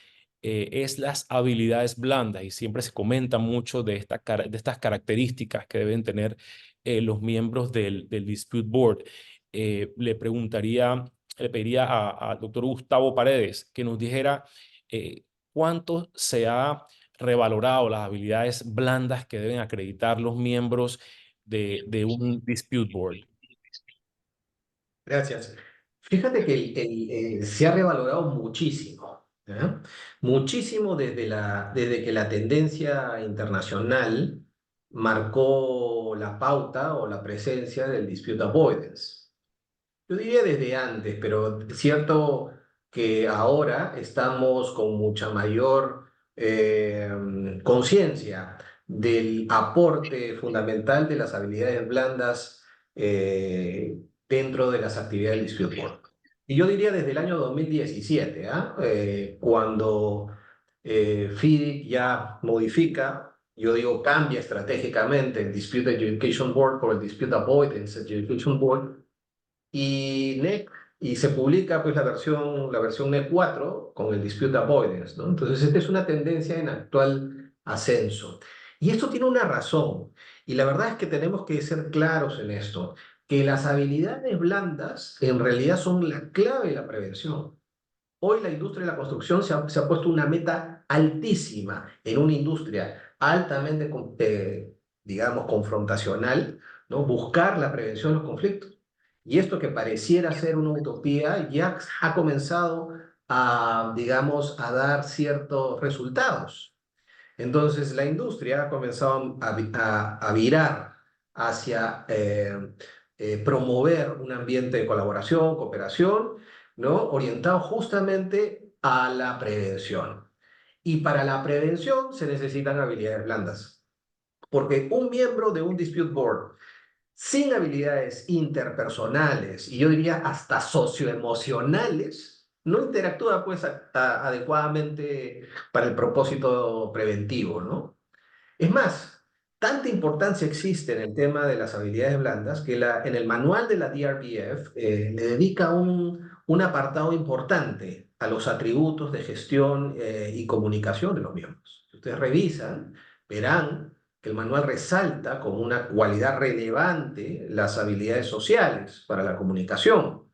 es las habilidades blandas y siempre se comenta mucho de estas características que deben tener los miembros del Dispute Board. Le pediría al doctor Gustavo Paredes que nos dijera cuánto se ha revalorado las habilidades blandas que deben acreditar los miembros de un Dispute Board. gracias. Fíjate que se ha revalorado muchísimo, ¿ya? Muchísimo desde que la tendencia internacional marcó la pauta o la presencia del dispute avoidance. Yo diría desde antes, pero es cierto que ahora estamos con mucha mayor conciencia del aporte fundamental de las habilidades blandas eh, dentro de las actividades del dispute board. Y yo diría desde el año 2017, ¿ah? Cuando FIDIC ya modifica, yo digo cambia estratégicamente el Dispute Adjudication Board por el Dispute Avoidance Adjudication Board, y y se publica pues la versión NEC 4 con el Dispute Avoidance, ¿no? Entonces, esta es una tendencia en actual ascenso. Y esto tiene una razón, y la verdad es que tenemos que ser claros en esto, que las habilidades blandas en realidad son la clave de la prevención. Hoy la industria de la construcción se ha puesto una meta altísima en una industria altamente, digamos, confrontacional, ¿no? Buscar la prevención de los conflictos. Y esto que pareciera ser una utopía ya ha comenzado a, digamos, a dar ciertos resultados. Entonces la industria ha comenzado a virar hacia promover un ambiente de colaboración, cooperación, ¿no? Orientado justamente a la prevención. Y para la prevención se necesitan habilidades blandas, porque un miembro de un dispute board sin habilidades interpersonales y yo diría hasta socioemocionales, no interactúa pues adecuadamente para el propósito preventivo, ¿no? Es más, tanta importancia existe en el tema de las habilidades blandas que en el manual de la DRBF le dedica un apartado importante a los atributos de gestión y comunicación de los miembros. Si ustedes revisan, verán que el manual resalta como una cualidad relevante las habilidades sociales para la comunicación,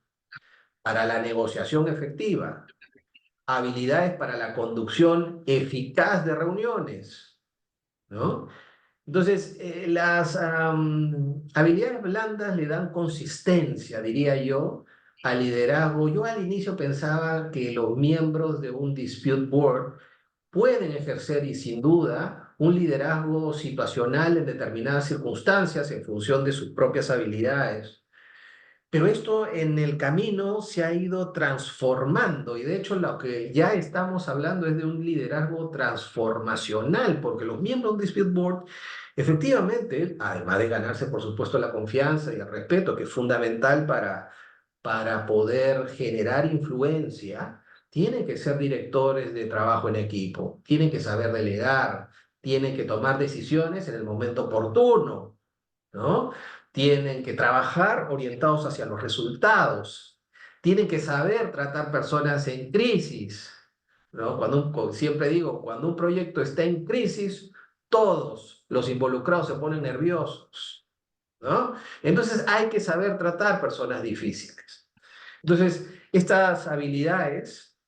para la negociación efectiva, habilidades para la conducción eficaz de reuniones, ¿no? Entonces, las habilidades blandas le dan consistencia, diría yo, al liderazgo. Yo al inicio pensaba que los miembros de un dispute board pueden ejercer y sin duda un liderazgo situacional en determinadas circunstancias en función de sus propias habilidades. Pero esto en el camino se ha ido transformando y de hecho lo que ya estamos hablando es de un liderazgo transformacional, porque los miembros de un dispute board efectivamente, además de ganarse por supuesto la confianza y el respeto, que es fundamental para poder generar influencia, tienen que ser directores de trabajo en equipo, tienen que saber delegar, tienen que tomar decisiones en el momento oportuno, ¿no? Tienen que trabajar orientados hacia los resultados, tienen que saber tratar personas en crisis, ¿no? Siempre digo, cuando un proyecto está en crisis, todos los involucrados se ponen nerviosos, ¿no? Entonces hay que saber tratar personas difíciles. Entonces, estas habilidades,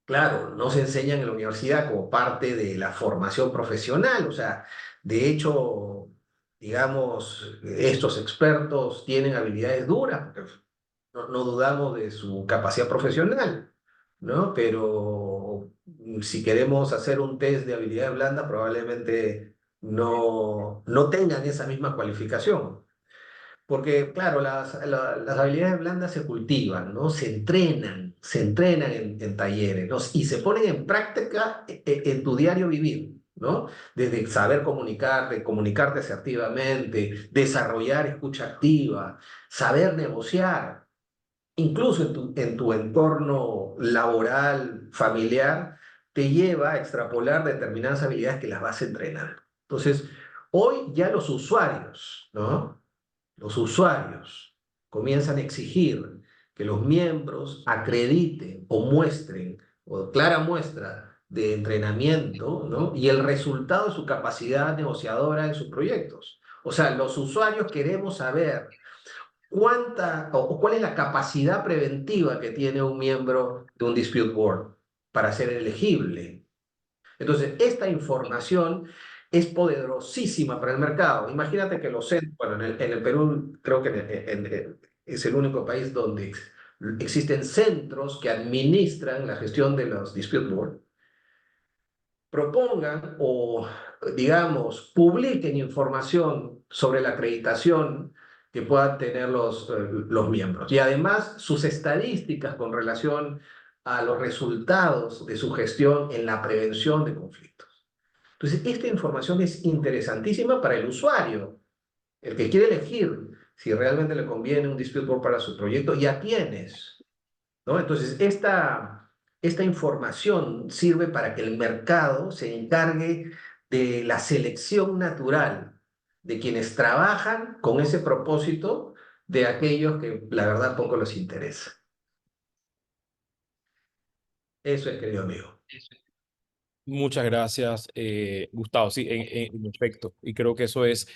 claro, no se enseñan en la universidad como parte de la formación profesional, o sea, de hecho, digamos, estos expertos tienen habilidades duras, porque no dudamos de su capacidad profesional, ¿no? Pero si queremos hacer un test de habilidades blandas, probablemente no tengan esa misma cualificación. Porque, claro, las habilidades blandas se cultivan, ¿no? Se entrenan en talleres, ¿no? Y se ponen en práctica en tu diario vivir, ¿no? Desde saber comunicarte asertivamente, desarrollar escucha activa, saber negociar, incluso en tu entorno laboral, familiar, te lleva a extrapolar determinadas habilidades que las vas a entrenar. Entonces, hoy ya los usuarios, ¿no? Los usuarios comienzan a exigir que los miembros acrediten o muestren, o clara muestra de entrenamiento, ¿no? Y el resultado de su capacidad negociadora en sus proyectos. O sea, los usuarios queremos saber cuál es la capacidad preventiva que tiene un miembro de un dispute board para ser elegible. Entonces, esta información es poderosísima para el mercado. Imagínate que los centros, bueno, en el Perú creo que es el único país donde existen centros que administran la gestión de los dispute board, propongan o, digamos, publiquen información sobre la acreditación que puedan tener los miembros. Y además sus estadísticas con relación a los resultados de su gestión en la prevención de conflictos. Entonces, esta información es interesantísima para el usuario, el que quiere elegir si realmente le conviene un dispute board para su proyecto y a quiénes, ¿no? Entonces, esta información sirve para que el mercado se encargue de la selección natural de quienes trabajan con ese propósito de aquellos que la verdad poco les interesa. Eso es, querido amigo. Muchas gracias, Gustavo. Sí, en efecto. Y creo que eso es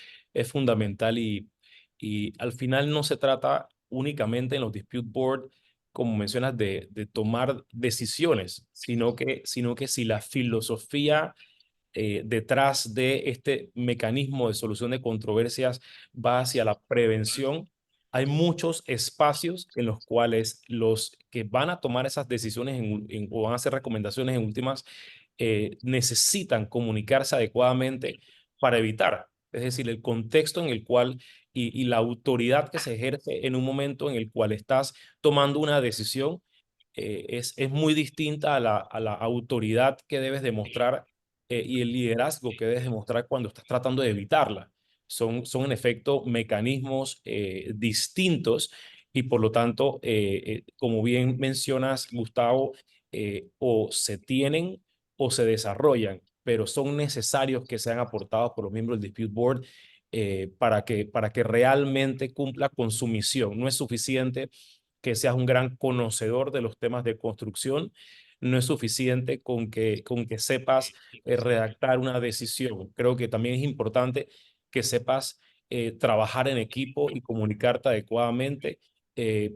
fundamental y al final no se trata únicamente en los dispute board, como mencionas, de tomar decisiones, sino que si la filosofía detrás de este mecanismo de solución de controversias va hacia la prevención, hay muchos espacios en los cuales los que van a tomar esas decisiones o van a hacer recomendaciones en últimas necesitan comunicarse adecuadamente para evitar, es decir, el contexto en el cual y la autoridad que se ejerce en un momento en el cual estás tomando una decisión es muy distinta a la autoridad que debes demostrar y el liderazgo que debes demostrar cuando estás tratando de evitarla. Son en efecto mecanismos distintos y por lo tanto, como bien mencionas, Gustavo, o se tienen o se desarrollan, pero son necesarios que sean aportados por los miembros del Dispute Board para que realmente cumpla con su misión. No es suficiente que seas un gran conocedor de los temas de construcción, no es suficiente con que sepas redactar una decisión. Creo que también es importante que sepas trabajar en equipo y comunicarte adecuadamente,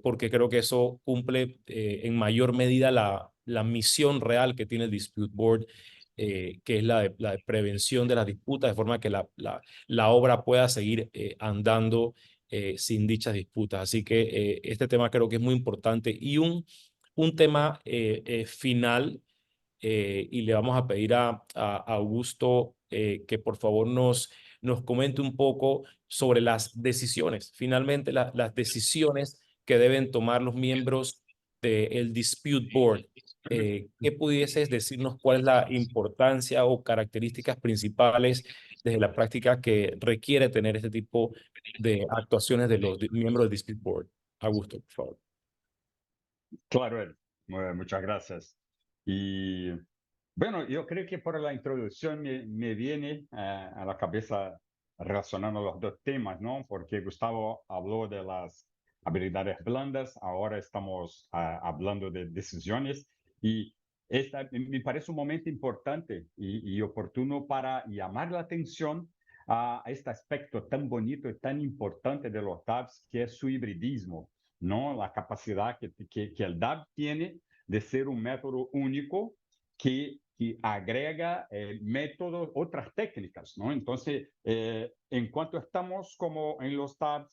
porque creo que eso cumple en mayor medida la misión real que tiene el Dispute Board, que es la de prevención de las disputas, de forma que la obra pueda seguir andando sin dichas disputas. Así que este tema creo que es muy importante. Y un tema final, y le vamos a pedir a Augusto que por favor nos comente un poco sobre las decisiones, finalmente las decisiones que deben tomar los miembros del Dispute Board. ¿Qué pudieses decirnos cuál es la importancia o características principales desde la práctica que requiere tener este tipo de actuaciones de los miembros del Dispute Board? Augusto, por favor. Claro, Ed. Muchas gracias. Y bueno, yo creo que por la introducción me viene a la cabeza relacionando los dos temas, ¿no? Porque Gustavo habló de las habilidades blandas, ahora estamos hablando de decisiones y esta me parece un momento importante y oportuno para llamar la atención a este aspecto tan bonito y tan importante de los DApps, que es su hibridismo, ¿no? La capacidad que el DApp tiene de ser un método único que agrega métodos, otras técnicas, ¿no? Entonces, en cuanto estamos como en los tabs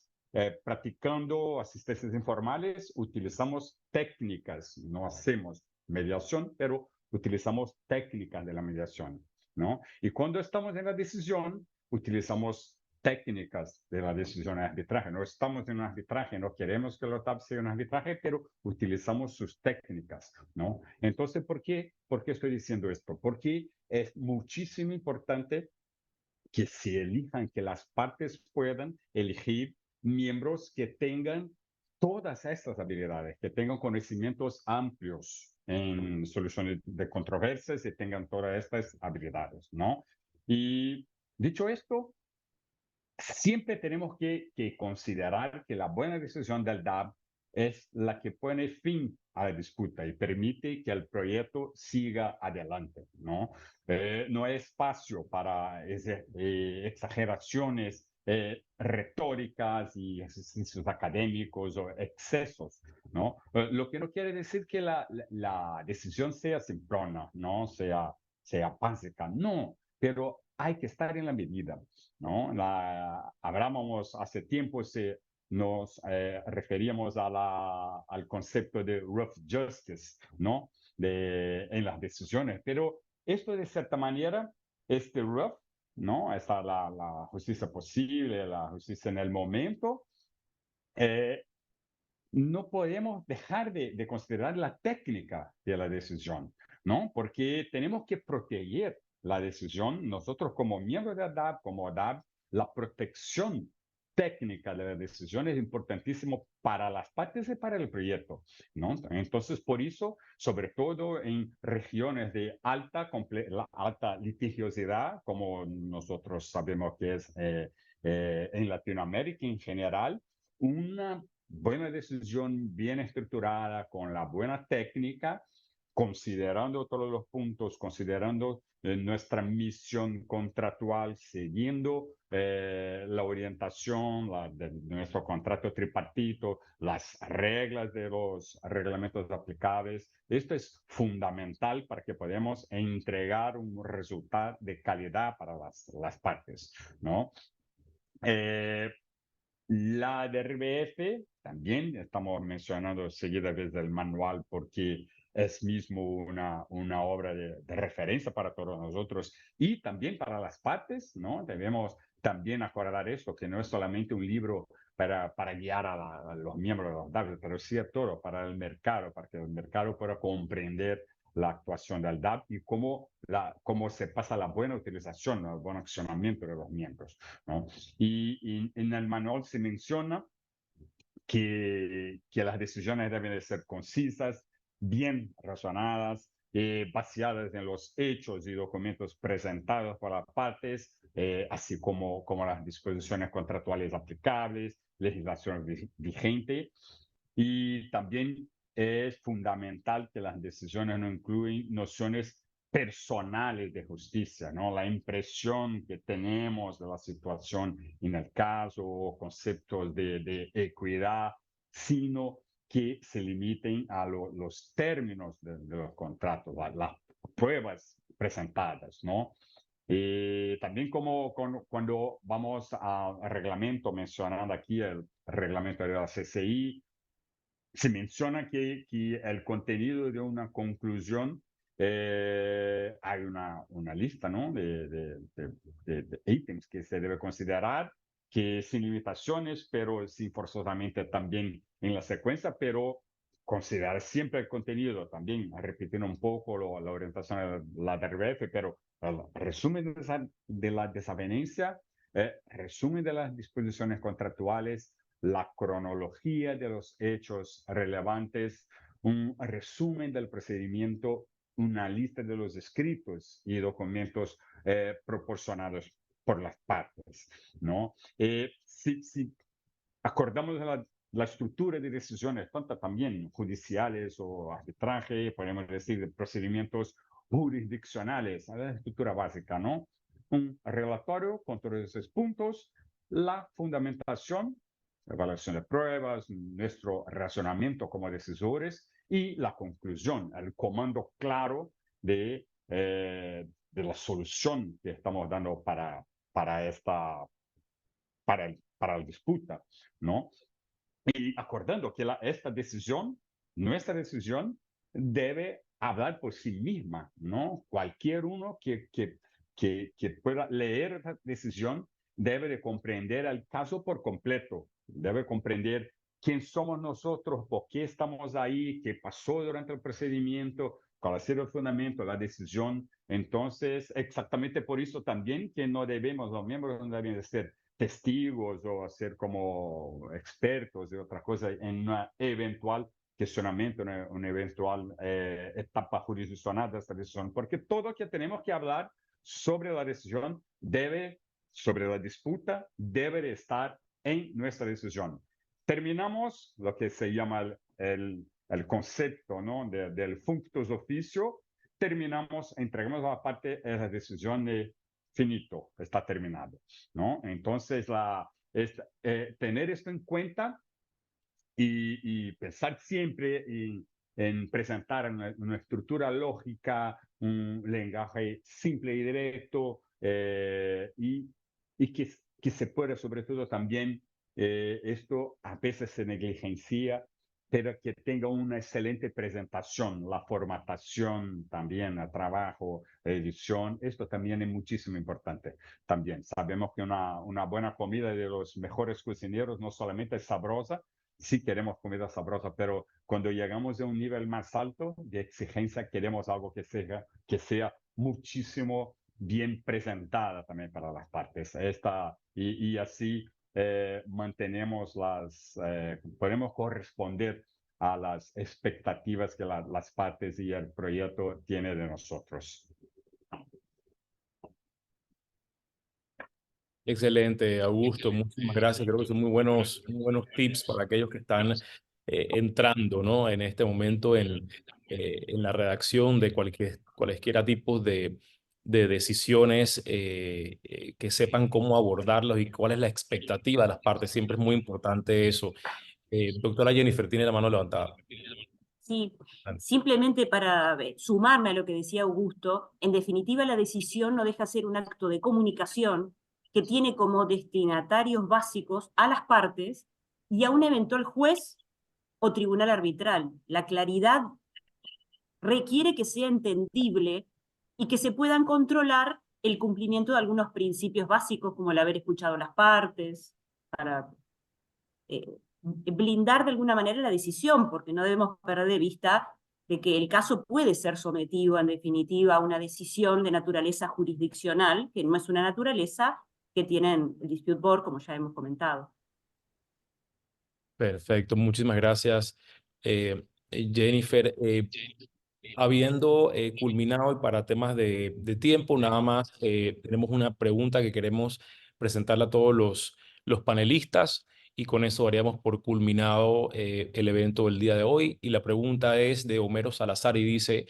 practicando asistencias informales, utilizamos técnicas, no hacemos mediación, pero utilizamos técnicas de la mediación, ¿no? Y cuando estamos en la decisión, utilizamos técnicas de la decisión de arbitraje. No estamos en un arbitraje, no queremos que los TAPS sea un arbitraje, pero utilizamos sus técnicas, ¿no? Entonces, ¿por qué estoy diciendo esto? Porque es muchísimo importante que se elijan, que las partes puedan elegir miembros que tengan todas estas habilidades, que tengan conocimientos amplios en soluciones de controversias y tengan todas estas habilidades, ¿no? Y dicho esto, siempre tenemos que considerar que la buena decisión del DAB es la que pone fin a la disputa y permite que el proyecto siga adelante, ¿no? No hay espacio para exageraciones retóricas y ejercicios académicos o excesos, ¿no? Lo que no quiere decir que la decisión sea simplona, ¿no? Sea básica, no, pero hay que estar en la medida, ¿no? Hablábamos hace tiempo, nos referíamos al concepto de rough justice, ¿no? En las decisiones, pero esto de cierta manera, este rough, ¿no? Está la justicia posible, la justicia en el momento, no podemos dejar de considerar la técnica de la decisión, ¿no? Porque tenemos que proteger la decisión, nosotros como miembros de ADAP, como ADAP, la protección técnica de la decisión es importantísimo para las partes y para el proyecto, ¿no? Entonces, por eso, sobre todo en regiones de alta litigiosidad, como nosotros sabemos que es en Latinoamérica en general, una buena decisión bien estructurada, con la buena técnica, considerando todos los puntos, considerando nuestra misión contractual, siguiendo la orientación de nuestro contrato tripartito, las reglas de los reglamentos aplicables. Esto es fundamental para que podamos entregar un resultado de calidad para las partes, ¿no? La DRBF también estamos mencionando seguida desde el manual porque es mismo una obra de referencia para todos nosotros y también para las partes, ¿no? Debemos también acordar esto, que no es solamente un libro para guiar a los miembros de los DAP, pero sí a todo, para el mercado, para que el mercado pueda comprender la actuación del DAP y cómo se pasa la buena utilización, el buen accionamiento de los miembros, ¿no? Y en el manual se menciona que las decisiones deben de ser concisas, bien razonadas, basadas en los hechos y documentos presentados por las partes, así como las disposiciones contractuales aplicables, legislación vigente. Y también es fundamental que las decisiones no incluyan nociones personales de justicia, ¿no? La impresión que tenemos de la situación en el caso, o conceptos de equidad, sino que se limiten a los términos de los contratos, las pruebas presentadas, ¿no? También cuando vamos al reglamento, mencionando aquí el reglamento de la CCI, se menciona que el contenido de una conclusión, hay una lista, ¿no? de ítems que se debe considerar, que sin limitaciones, pero sin forzosamente también en la secuencia, pero considerar siempre el contenido, también repitiendo un poco la orientación de la DRF, pero el resumen de la desavenencia, resumen de las disposiciones contractuales, la cronología de los hechos relevantes, un resumen del procedimiento, una lista de los escritos y documentos proporcionados por las partes, ¿no? Si acordamos de la estructura de decisiones, tanto también judiciales o arbitraje, podemos decir, de procedimientos jurisdiccionales, la estructura básica, ¿no? Un relatorio con todos esos puntos, la fundamentación, evaluación de pruebas, nuestro razonamiento como decisores y la conclusión, el comando claro de la solución que estamos dando para la disputa, ¿no? Y acordando que esta decisión, nuestra decisión, debe hablar por sí misma, ¿no? Cualquier uno que pueda leer esta decisión debe de comprender el caso por completo, debe comprender quién somos nosotros, por qué estamos ahí, qué pasó durante el procedimiento, cuál ha sido el fundamento, la decisión. Entonces, exactamente por eso también que no debemos, los miembros no deben de ser testigos o ser como expertos de otra cosa en una eventual cuestionamiento, una eventual etapa jurisdiccional de esta decisión, porque todo lo que tenemos que hablar sobre la decisión sobre la disputa, debe de estar en nuestra decisión. Terminamos lo que se llama el concepto, ¿no? del functus officio, entregamos a la parte de la decisión de finito, está terminado, ¿no? Entonces, tener esto en cuenta y pensar siempre en presentar una estructura lógica, un lenguaje simple y directo, y que se pueda, sobre todo también, esto a veces se negligencia, pero que tenga una excelente presentación, la formatación también, el trabajo, la edición, esto también es muchísimo importante. También sabemos que una buena comida de los mejores cocineros no solamente es sabrosa, sí queremos comida sabrosa, pero cuando llegamos a un nivel más alto de exigencia, queremos algo que sea muchísimo bien presentada también para las partes. Y así mantenemos podemos corresponder a las expectativas que las partes y el proyecto tienen de nosotros. Excelente, Augusto, muchísimas gracias. Creo que son muy buenos tips para aquellos que están entrando, ¿no? En este momento en la redacción de cualesquiera tipos de decisiones, que sepan cómo abordarlos y cuál es la expectativa de las partes. Siempre es muy importante eso. Doctora Jennifer, tiene la mano levantada. Sí, simplemente para sumarme a lo que decía Augusto, en definitiva la decisión no deja de ser un acto de comunicación que tiene como destinatarios básicos a las partes y a un eventual juez o tribunal arbitral. La claridad requiere que sea entendible y que se puedan controlar el cumplimiento de algunos principios básicos, como el haber escuchado a las partes, para blindar de alguna manera la decisión, porque no debemos perder de vista de que el caso puede ser sometido en definitiva a una decisión de naturaleza jurisdiccional, que no es una naturaleza que tienen el Dispute Board, como ya hemos comentado. Perfecto, muchísimas gracias, Jennifer. Habiendo culminado y para temas de tiempo, nada más tenemos una pregunta que queremos presentarle a todos los panelistas y con eso daríamos por culminado el evento del día de hoy. Y la pregunta es de Homero Salazar y dice,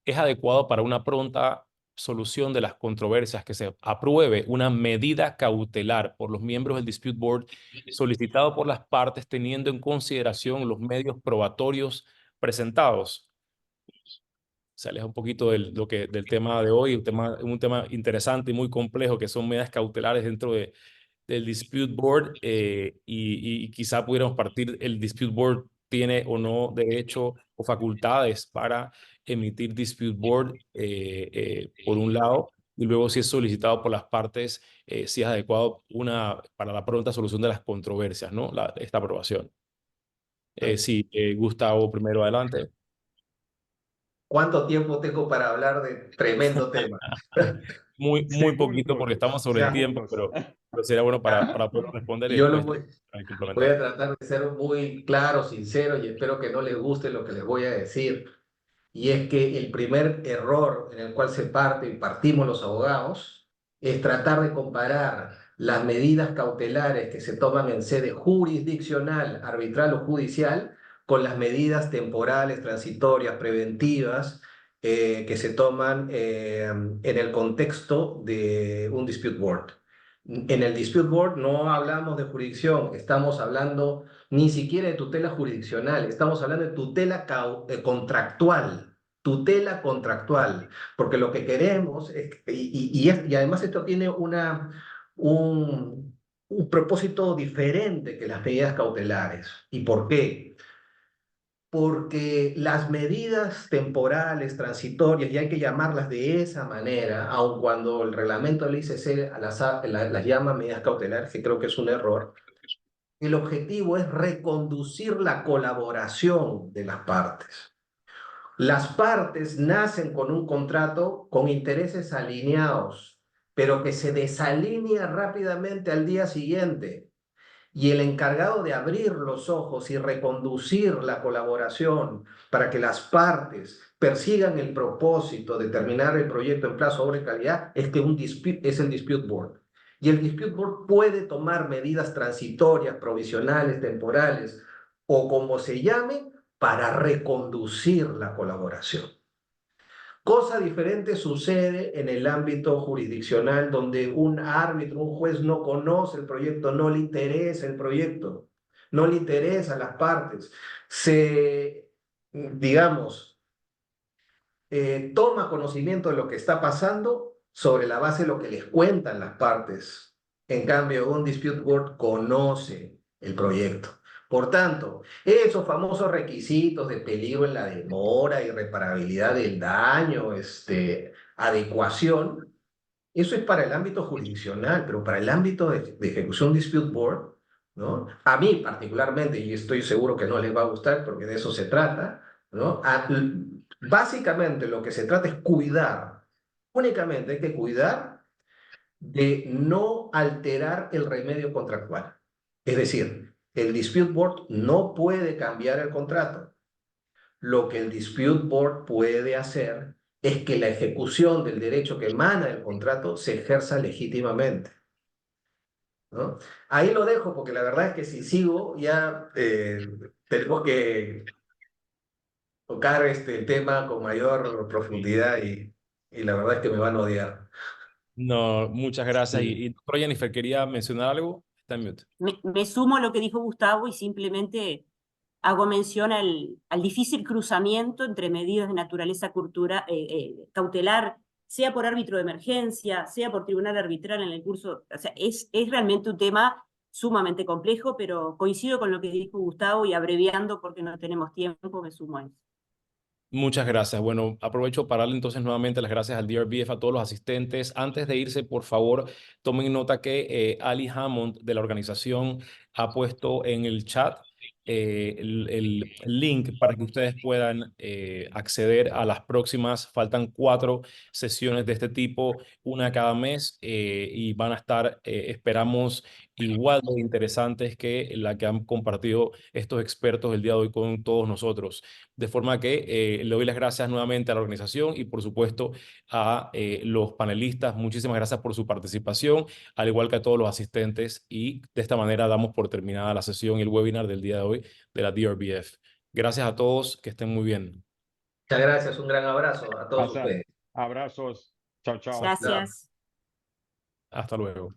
¿es adecuado para una pronta solución de las controversias que se apruebe una medida cautelar por los miembros del Dispute Board solicitado por las partes teniendo en consideración los medios probatorios presentados? Se aleja un poquito del tema de hoy, un tema interesante y muy complejo que son medidas cautelares dentro del Dispute Board y quizá pudiéramos partir, el Dispute Board tiene o no derecho o facultades para emitir Dispute Board por un lado y luego si es solicitado por las partes, si es adecuado para la pronta solución de las controversias, ¿no? Esta aprobación. Sí, Gustavo, primero adelante. ¿Cuánto tiempo tengo para hablar de tremendo tema? Muy poquito porque estamos sobre el tiempo, segundos. pero sería bueno para poder responder y Yo después voy a complementar. tratar de ser muy claro, sincero y espero que no les guste lo que les voy a decir. Y es que el primer error en el cual se parte y partimos los abogados es tratar de comparar las medidas cautelares que se toman en sede jurisdiccional, arbitral o judicial con las medidas temporales, transitorias, preventivas que se toman en el contexto de un dispute board. En el dispute board no hablamos de jurisdicción, estamos hablando ni siquiera de tutela jurisdiccional, estamos hablando de tutela contractual, porque lo que queremos es, y además esto tiene un propósito diferente que las medidas cautelares. ¿Y por qué? Porque las medidas temporales, transitorias, y hay que llamarlas de esa manera, aun cuando el reglamento del ICC las llama medidas cautelares, que creo que es un error, el objetivo es reconducir la colaboración de las partes. Las partes nacen con un contrato con intereses alineados, pero que se desalinea rápidamente al día siguiente. Y el encargado de abrir los ojos y reconducir la colaboración para que las partes persigan el propósito de terminar el proyecto en plazo, obra y calidad es el Dispute Board. Y el Dispute Board puede tomar medidas transitorias, provisionales, temporales o como se llame para reconducir la colaboración. Cosa diferente sucede en el ámbito jurisdiccional donde un árbitro, un juez no conoce el proyecto, no le interesa el proyecto, no le interesan las partes. Digamos, toma conocimiento de lo que está pasando sobre la base de lo que les cuentan las partes. En cambio, un dispute board conoce el proyecto. Por tanto, esos famosos requisitos de peligro en la demora, irreparabilidad del daño, adecuación, eso es para el ámbito jurisdiccional, pero para el ámbito de ejecución dispute board, ¿no? A mí particularmente, y estoy seguro que no les va a gustar porque de eso se trata, ¿no? Básicamente lo que se trata es cuidar, únicamente hay que cuidar de no alterar el remedio contractual. Es decir, el dispute board no puede cambiar el contrato. Lo que el dispute board puede hacer es que la ejecución del derecho que emana del contrato se ejerza legítimamente, ¿no? Ahí lo dejo porque la verdad es que si sigo ya tenemos que tocar el tema con mayor profundidad y la verdad es que me van a odiar. No, muchas gracias. Sí. Y doctora Jennifer, ¿quería mencionar algo? Está en mute. Me sumo a lo que dijo Gustavo y simplemente hago mención al difícil cruzamiento entre medidas de naturaleza cautelar, sea por árbitro de emergencia, sea por tribunal arbitral en el curso. O sea, es realmente un tema sumamente complejo, pero coincido con lo que dijo Gustavo y abreviando porque no tenemos tiempo, me sumo a eso. Muchas gracias. Bueno, aprovecho para darle entonces nuevamente las gracias al DRBF, a todos los asistentes. Antes de irse, por favor, tomen nota que Ali Hammond de la organización ha puesto en el chat el link para que ustedes puedan acceder a las próximas. Faltan 4 sesiones de este tipo, una cada mes, y van a estar, esperamos, igual de interesantes que la que han compartido estos expertos el día de hoy con todos nosotros. De forma que le doy las gracias nuevamente a la organización y por supuesto a los panelistas. Muchísimas gracias por su participación, al igual que a todos los asistentes. Y de esta manera damos por terminada la sesión y el webinar del día de hoy de la DRBF. Gracias a todos, que estén muy bien. Muchas gracias, un gran abrazo a todos Hassan, ustedes. abrazos. Chao, chao. Gracias. Hasta luego.